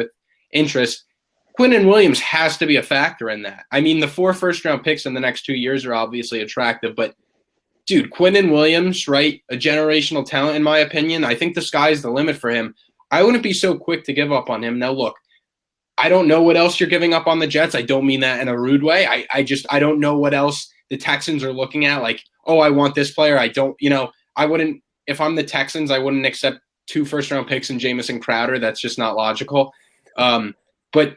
Quinnen Williams has to be a factor in that. I mean, the 4 first-round picks in the next 2 years are obviously attractive, but, dude, Quinnen Williams, right, a generational talent in my opinion. I think the sky's the limit for him. I wouldn't be so quick to give up on him. Now, look, I don't know what else you're giving up on the Jets. I don't mean that in a rude way. I don't know what else the Texans are looking at. Like, oh, I want this player. I wouldn't. If I'm the Texans, I wouldn't accept 2 first-round picks in Jamison Crowder. That's just not logical. But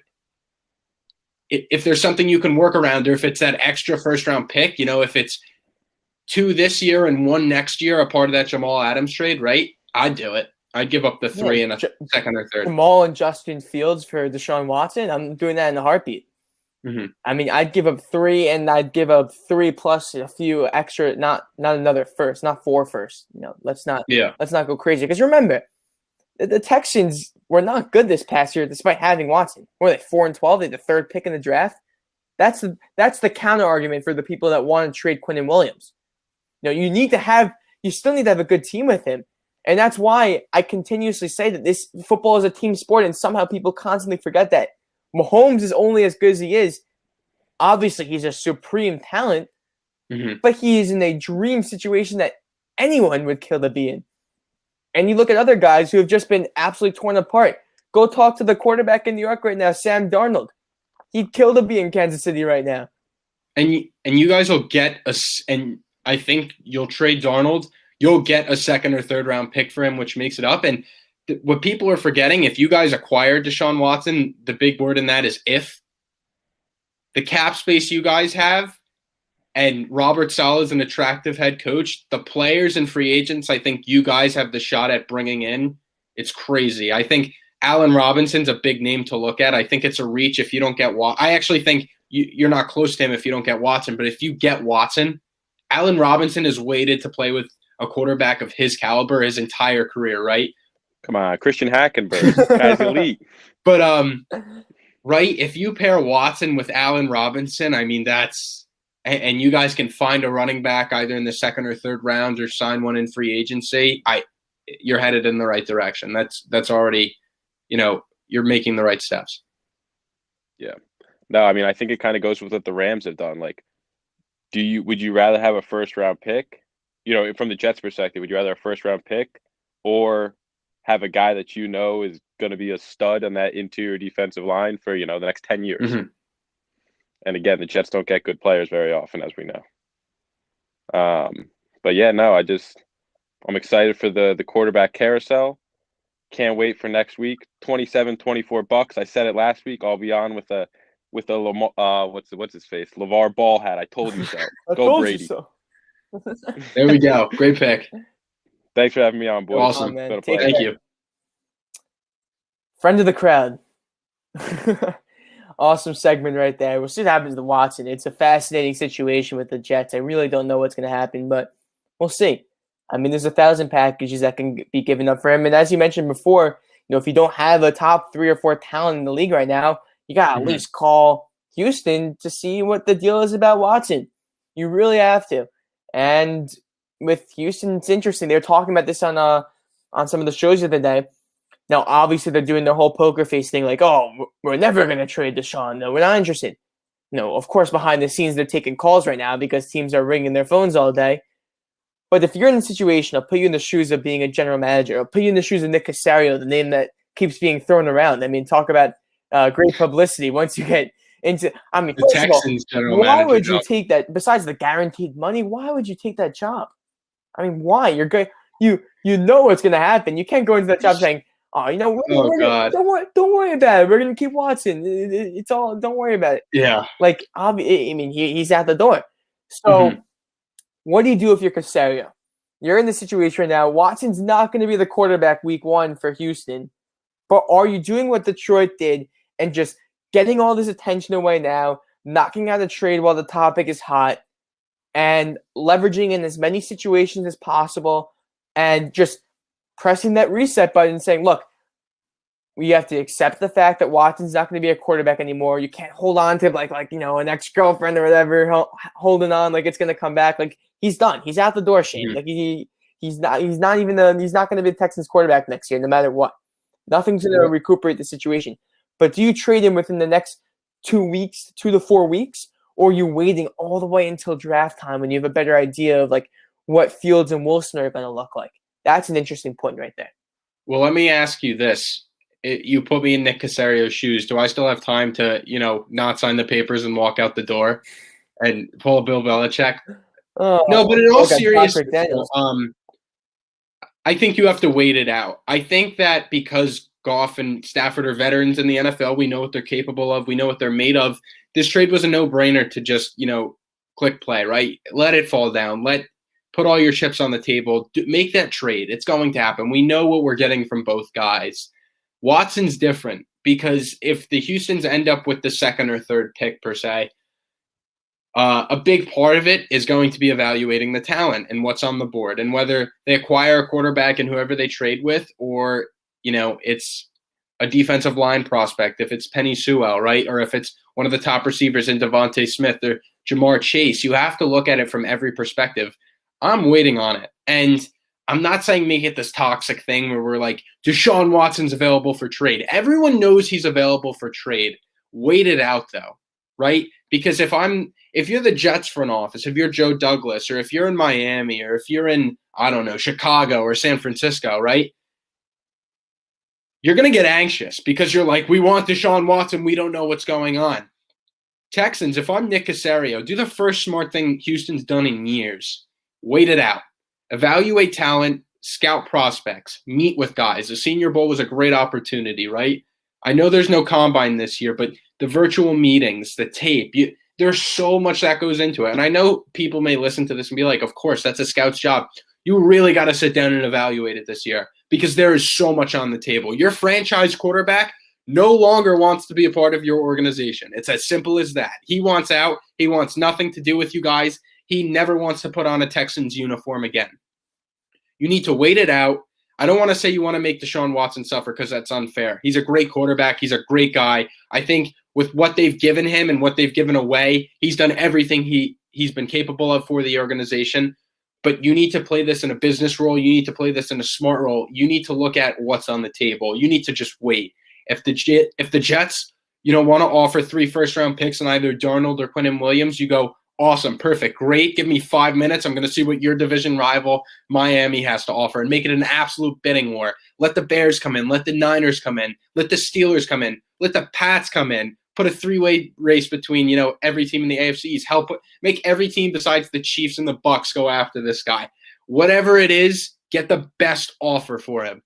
if there's something you can work around, or if it's that extra first-round pick, if it's 2 this year and 1 next year, a part of that Jamal Adams trade, right? I'd do it. I'd give up the 3 in a second or third. Jamal and Justin Fields for Deshaun Watson, I'm doing that in a heartbeat. Mm-hmm. I mean, I'd give up 3, and I'd give up 3 plus a few extra, not another first, not 4 first. Let's not go crazy. Because remember, the Texans were not good this past year, despite having Watson. Were they 4-12? They had the 3rd pick in the draft. That's the counter argument for the people that want to trade Quinnen Williams. You still need to have a good team with him. And that's why I continuously say that this football is a team sport, and somehow people constantly forget that. Mahomes is only as good as he is. Obviously, he's a supreme talent, but he is in a dream situation that anyone would kill to be in. And you look at other guys who have just been absolutely torn apart. Go talk to the quarterback in New York right now, Sam Darnold. He'd kill to be in Kansas City right now. And you guys will get and I think you'll trade Darnold. You'll get a second or third round pick for him, which makes it up. And what people are forgetting, if you guys acquired Deshaun Watson, the big word in that is if. The cap space you guys have, and Robert Saleh is an attractive head coach, the players and free agents I think you guys have the shot at bringing in, it's crazy. I think Allen Robinson's a big name to look at. I think it's a reach if you don't get Watson. I actually think you're not close to him if you don't get Watson. But if you get Watson, Allen Robinson has waited to play with a quarterback of his caliber his entire career, right? Come on, Christian Hackenberg, guy's elite. But right, if you pair Watson with Allen Robinson, I mean that's and you guys can find a running back either in the second or third round or sign one in free agency. You're headed in the right direction. That's already, you're making the right steps. Yeah. No, I mean, I think it kind of goes with what the Rams have done. Like, would you rather have a first round pick? From the Jets' perspective, would you rather a first round pick or have a guy that is going to be a stud on that interior defensive line for, the next 10 years? Mm-hmm. And again, the Jets don't get good players very often, as we know. But yeah, no, I'm excited for the quarterback carousel. Can't wait for next week. $27-24. I said it last week. I'll be on with a what's his face? LeVar Ball hat. I told you so. Go Brady. So. There we go. Great pick. Thanks for having me on, boys. Awesome. Thank you. Friend of the crowd. Awesome segment right there. We'll see what happens to Watson. It's a fascinating situation with the Jets. I really don't know what's going to happen, but we'll see. I mean, there's 1,000 packages that can be given up for him. And as you mentioned before, if you don't have a top 3 or 4 talent in the league right now, you got to at least call Houston to see what the deal is about Watson. You really have to. And with Houston, it's interesting. They were talking about this on some of the shows the other day. Now, obviously, they're doing their whole poker face thing like, oh, we're never going to trade Deshaun. No, we're not interested. Of course, behind the scenes, they're taking calls right now because teams are ringing their phones all day. But if you're in the situation, I'll put you in the shoes of being a general manager. I'll put you in the shoes of Nick Caserio, the name that keeps being thrown around. I mean, talk about great publicity once you get into – the Texans general why manager would you job. take that – besides the guaranteed money, why would you take that job? I mean, why? You're going – you know what's going to happen. You can't go into that job saying, oh, God. Don't worry about it. We're going to keep Watson. It's all – don't worry about it. Yeah. Like, I mean, he's at the door. So what do you do if you're Caserio? You're in the situation right now. Watson's not going to be the quarterback week 1 for Houston. But are you doing what Detroit did and just getting all this attention away now, knocking out a trade while the topic is hot, and leveraging in as many situations as possible and just pressing that reset button and saying, look, we have to accept the fact that Watson's not going to be a quarterback anymore. You can't hold on to like an ex-girlfriend or whatever, holding on like it's going to come back. Like he's done. He's out the door, Shane. Like he's not going to be the Texans quarterback next year, no matter what. Nothing's going to recuperate the situation. But do you trade him within the next 2 weeks, 2 to 4 weeks, or are you waiting all the way until draft time when you have a better idea of like what Fields and Wilson are going to look like? That's an interesting point right there. Well, let me ask you this. You put me in Nick Casario's shoes. Do I still have time to, not sign the papers and walk out the door and pull a Bill Belichick? No, but in all seriousness, I think you have to wait it out. I think that because Goff and Stafford are veterans in the NFL, we know what they're capable of. We know what they're made of. This trade was a no-brainer to just, click play, right? Let it fall down. Put all your chips on the table. Make that trade. It's going to happen. We know what we're getting from both guys. Watson's different because if the Houstons end up with the second or third pick per se, a big part of it is going to be evaluating the talent and what's on the board and whether they acquire a quarterback and whoever they trade with or, it's a defensive line prospect, if it's Penny Sewell, right? Or if it's one of the top receivers in Devontae Smith or Jamar Chase. You have to look at it from every perspective. I'm waiting on it. And I'm not saying make it this toxic thing where we're like, Deshaun Watson's available for trade. Everyone knows he's available for trade. Wait it out, though, right? Because if you're the Jets front office, if you're Joe Douglas, or if you're in Miami, or if you're in, I don't know, Chicago or San Francisco, right? You're going to get anxious because you're like, we want Deshaun Watson. We don't know what's going on. Texans, if I'm Nick Caserio, do the first smart thing Houston's done in years. Wait it out. Evaluate talent, scout prospects, meet with guys. The Senior Bowl was a great opportunity, right? I know there's no combine this year, but the virtual meetings, the tape, there's so much that goes into it. And I know people may listen to this and be like, of course, that's a scout's job. You really got to sit down and evaluate it this year because there is so much on the table. Your franchise quarterback no longer wants to be a part of your organization. It's as simple as that. He wants out. He wants nothing to do with you guys. He never wants to put on a Texans uniform again. You need to wait it out. I don't want to say you want to make Deshaun Watson suffer because that's unfair. He's a great quarterback. He's a great guy. I think with what they've given him and what they've given away, he's done everything he's been capable of for the organization. But you need to play this in a business role. You need to play this in a smart role. You need to look at what's on the table. You need to just wait. If the Jets, want to offer 3 first-round picks on either Darnold or Quinnen Williams, you go, awesome, perfect, great. Give me 5 minutes. I'm going to see what your division rival, Miami, has to offer and make it an absolute bidding war. Let the Bears come in. Let the Niners come in. Let the Steelers come in. Let the Pats come in. Put a 3-way race between, every team in the AFC East. Make every team besides the Chiefs and the Bucks go after this guy. Whatever it is, get the best offer for him.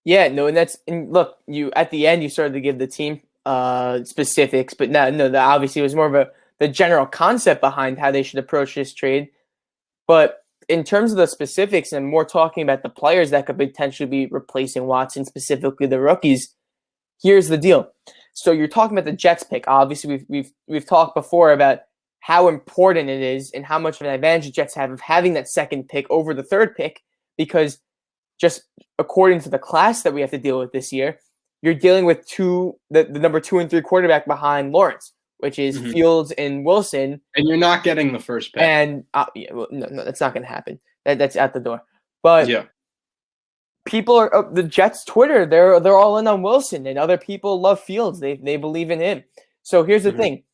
Yeah, no, and look, you at the end you started to give the team specifics, but no, obviously it was more of the general concept behind how they should approach this trade. But in terms of the specifics and more talking about the players that could potentially be replacing Watson, specifically the rookies, here's the deal. So you're talking about the Jets pick. Obviously, we've talked before about how important it is and how much of an advantage the Jets have of having that second pick over the third pick, because just according to the class that we have to deal with this year, you're dealing with the number 2 and 3 quarterback behind Lawrence, which is Fields and Wilson. And you're not getting the first pick. And no, that's not going to happen. That's out the door. But yeah. People are the Jets Twitter. They're all in on Wilson, and other people love Fields. They believe in him. So here's the thing: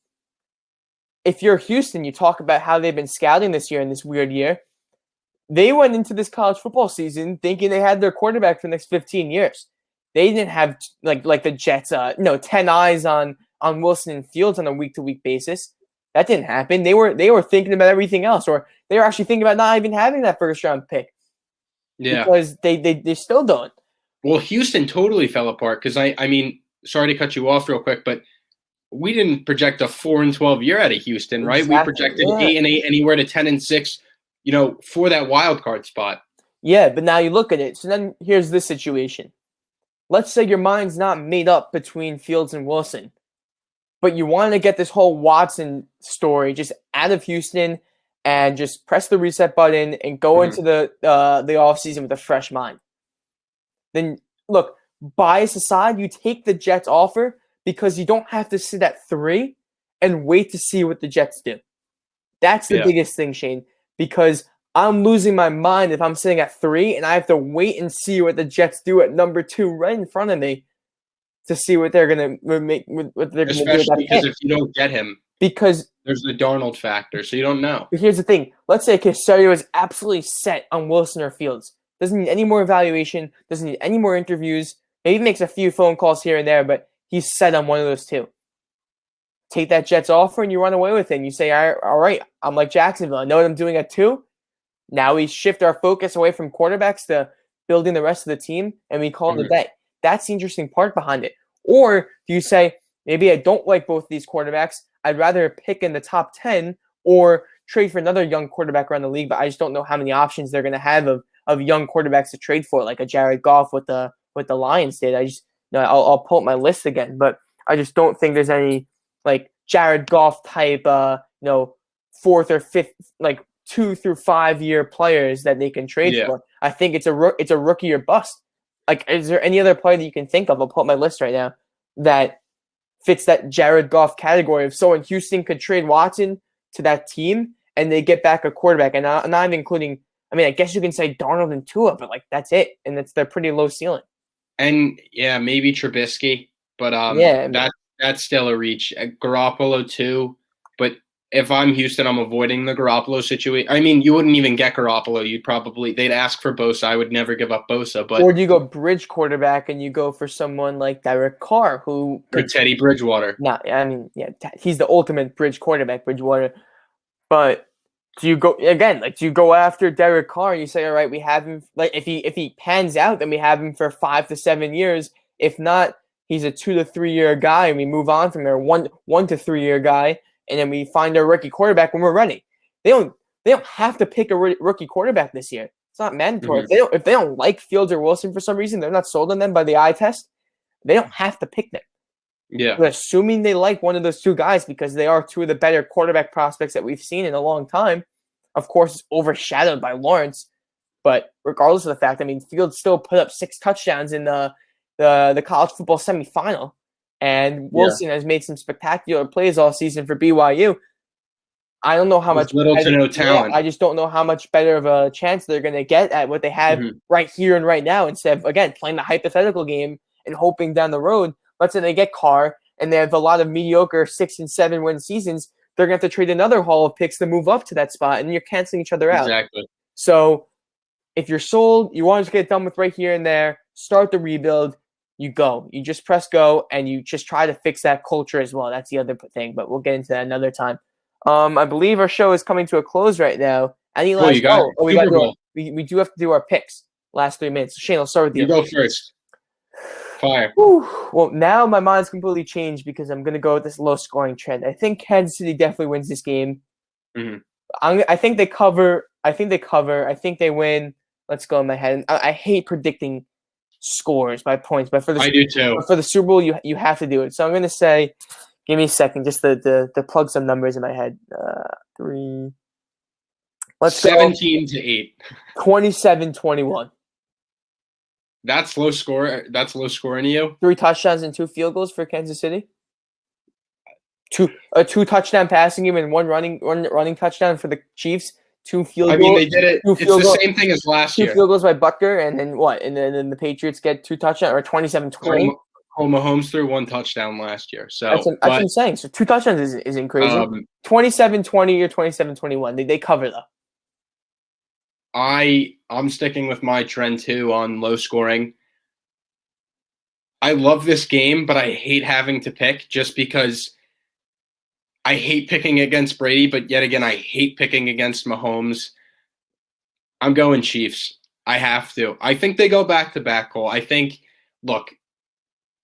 if you're Houston, you talk about how they've been scouting this year in this weird year. They went into this college football season thinking they had their quarterback for the next 15 years. They didn't have like the Jets, 10 eyes on Wilson and Fields on a week-to-week basis. That didn't happen. They were thinking about everything else, or they were actually thinking about not even having that first-round pick. Yeah, because they still don't. Well, Houston totally fell apart because I mean, sorry to cut you off real quick, but we didn't project a 4-12 year out of Houston, right? Exactly, we projected 8-8, anywhere to 10-6, for that wild card spot. Yeah, but now you look at it. So then here's this situation. Let's say your mind's not made up between Fields and Wilson, but you want to get this whole Watson story just out of Houston and just press the reset button and go into the offseason with a fresh mind. Then, look, bias aside, you take the Jets offer because you don't have to sit at 3 and wait to see what the Jets do. That's the biggest thing, Shane, because I'm losing my mind if I'm sitting at 3 and I have to wait and see what the Jets do at number 2 right in front of me to see what they're going to make. What they're going to do. Especially because if you don't get him, because there's the Darnold factor, so you don't know. But here's the thing. Let's say Caserio is absolutely set on Wilson or Fields. Doesn't need any more evaluation. Doesn't need any more interviews. Maybe makes a few phone calls here and there, but he's set on one of those 2. Take that Jets offer and you run away with it. And you say, all right, I'm like Jacksonville. I know what I'm doing at 2. Now we shift our focus away from quarterbacks to building the rest of the team, and we call it a day. That's the interesting part behind it. Or do you say, maybe I don't like both of these quarterbacks. I'd rather pick in the top 10 or trade for another young quarterback around the league, but I just don't know how many options they're going to have of young quarterbacks to trade for, like a Jared Goff with the Lions did. I'll pull up my list again, but I just don't think there's any like Jared Goff type, 4th or 5th, like 2 through 5 year players that they can trade for. I think it's a rookie or bust. Like, is there any other player that you can think of? I'll pull up my list right now that fits that Jared Goff category of someone Houston could trade Watson to that team and they get back a quarterback, and not even including. I mean, I guess you can say Darnold and Tua, but like that's it, and it's their pretty low ceiling. And yeah, maybe Trubisky, but that's still a reach. Garoppolo too, but if I'm Houston, I'm avoiding the Garoppolo situation. I mean, you wouldn't even get Garoppolo. They'd ask for Bosa. I would never give up Bosa, but or do you go bridge quarterback and you go for someone like Derek Carr, who or Teddy Bridgewater? No, I mean, yeah, he's the ultimate bridge quarterback, Bridgewater. But do you go after Derek Carr and you say, all right, we have him, like if he pans out, then we have him for 5 to 7 years. If not, he's a 2 to 3 year guy, and we move on from there, 1 to 3 year guy, and then we find our rookie quarterback when we're ready. They don't have to pick a rookie quarterback this year. It's not mandatory. Mm-hmm. If they don't like Fields or Wilson for some reason, they're not sold on them by the eye test. They don't have to pick them. Yeah. But assuming they like one of those two guys because they are two of the better quarterback prospects that we've seen in a long time. Of course, it's overshadowed by Lawrence. But regardless of the fact, I mean, Fields still put up 6 touchdowns in the college football semifinal. And Wilson has made some spectacular plays all season for BYU. I don't know how much little to no talent. I just don't know how much better of a chance they're going to get at what they have right here and right now instead of, again, playing the hypothetical game and hoping down the road. Let's say they get Carr and they have a lot of mediocre 6 and 7 win seasons. They're going to have to trade another haul of picks to move up to that spot, and you're canceling each other out. Exactly. So if you're sold, you want to get it done with right here and there, start the rebuild, you go. You just press go, and you just try to fix that culture as well. That's the other thing, but we'll get into that another time. I believe our show is coming to a close right now. Any last? We do have to do our picks. Last 3 minutes. Shane, I'll start with you. You go first. Fire. Whew. Well, now my mind's completely changed because I'm going to go with this low-scoring trend. I think Kansas City definitely wins this game. I think they cover. I think they win. Let's go in my head. I hate predicting scores by points, but I do too. But for the Super Bowl, you have to do it. So I'm going to say, give me a second, just to plug some numbers in my head. 3. Let's 17-8. 27-21. That's low score. That's low scoring to you. 3 touchdowns and 2 field goals for Kansas City. 2 touchdown passing game and one running touchdown for the Chiefs. 2 field goals. I mean, they did it. It's the same thing as last year. 2 field goals by Butker, and then what? And then the Patriots get 2 touchdowns, or 27-20. Mahomes threw 1 touchdown last year. So that's what I'm saying. So 2 touchdowns isn't crazy. 27-20 or 27-21. They cover though. I'm sticking with my trend too on low scoring. I love this game, but I hate having to pick just because I hate picking against Brady, but yet again, I hate picking against Mahomes. I'm going Chiefs. I have to. I think they go back-to-back, Cole. I think, look,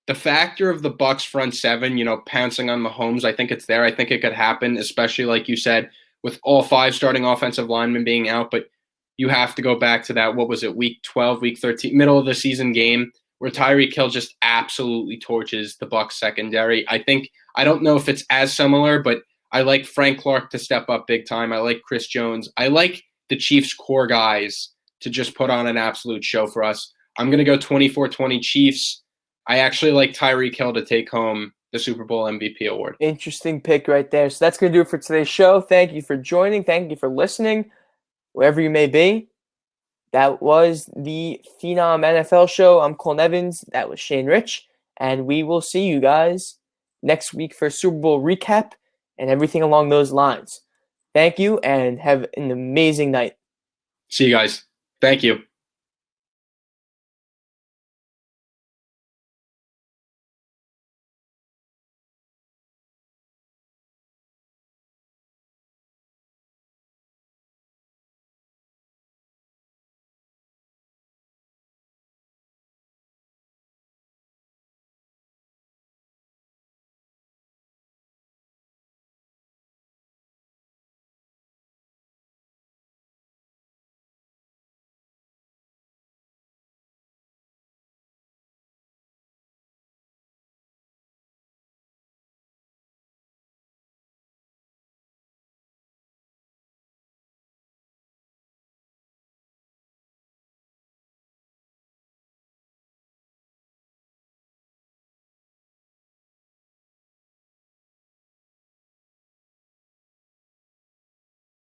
the factor of the Bucs front 7, pouncing on Mahomes, I think it's there. I think it could happen, especially like you said, with all 5 starting offensive linemen being out, but you have to go back to that, what was it, week 12, week 13, middle of the season game where Tyreek Hill just absolutely torches the Bucs secondary. I don't know if it's as similar, but I like Frank Clark to step up big time. I like Chris Jones. I like the Chiefs core guys to just put on an absolute show for us. I'm going to go 24-20 Chiefs. I actually like Tyreek Hill to take home the Super Bowl MVP award. Interesting pick right there. So that's going to do it for today's show. Thank you for joining. Thank you for listening. Wherever you may be, that was the Phenom NFL show. I'm Cole Nevins. That was Shane Rich. And we will see you guys next week for a Super Bowl recap and everything along those lines. Thank you and have an amazing night. See you guys. Thank you.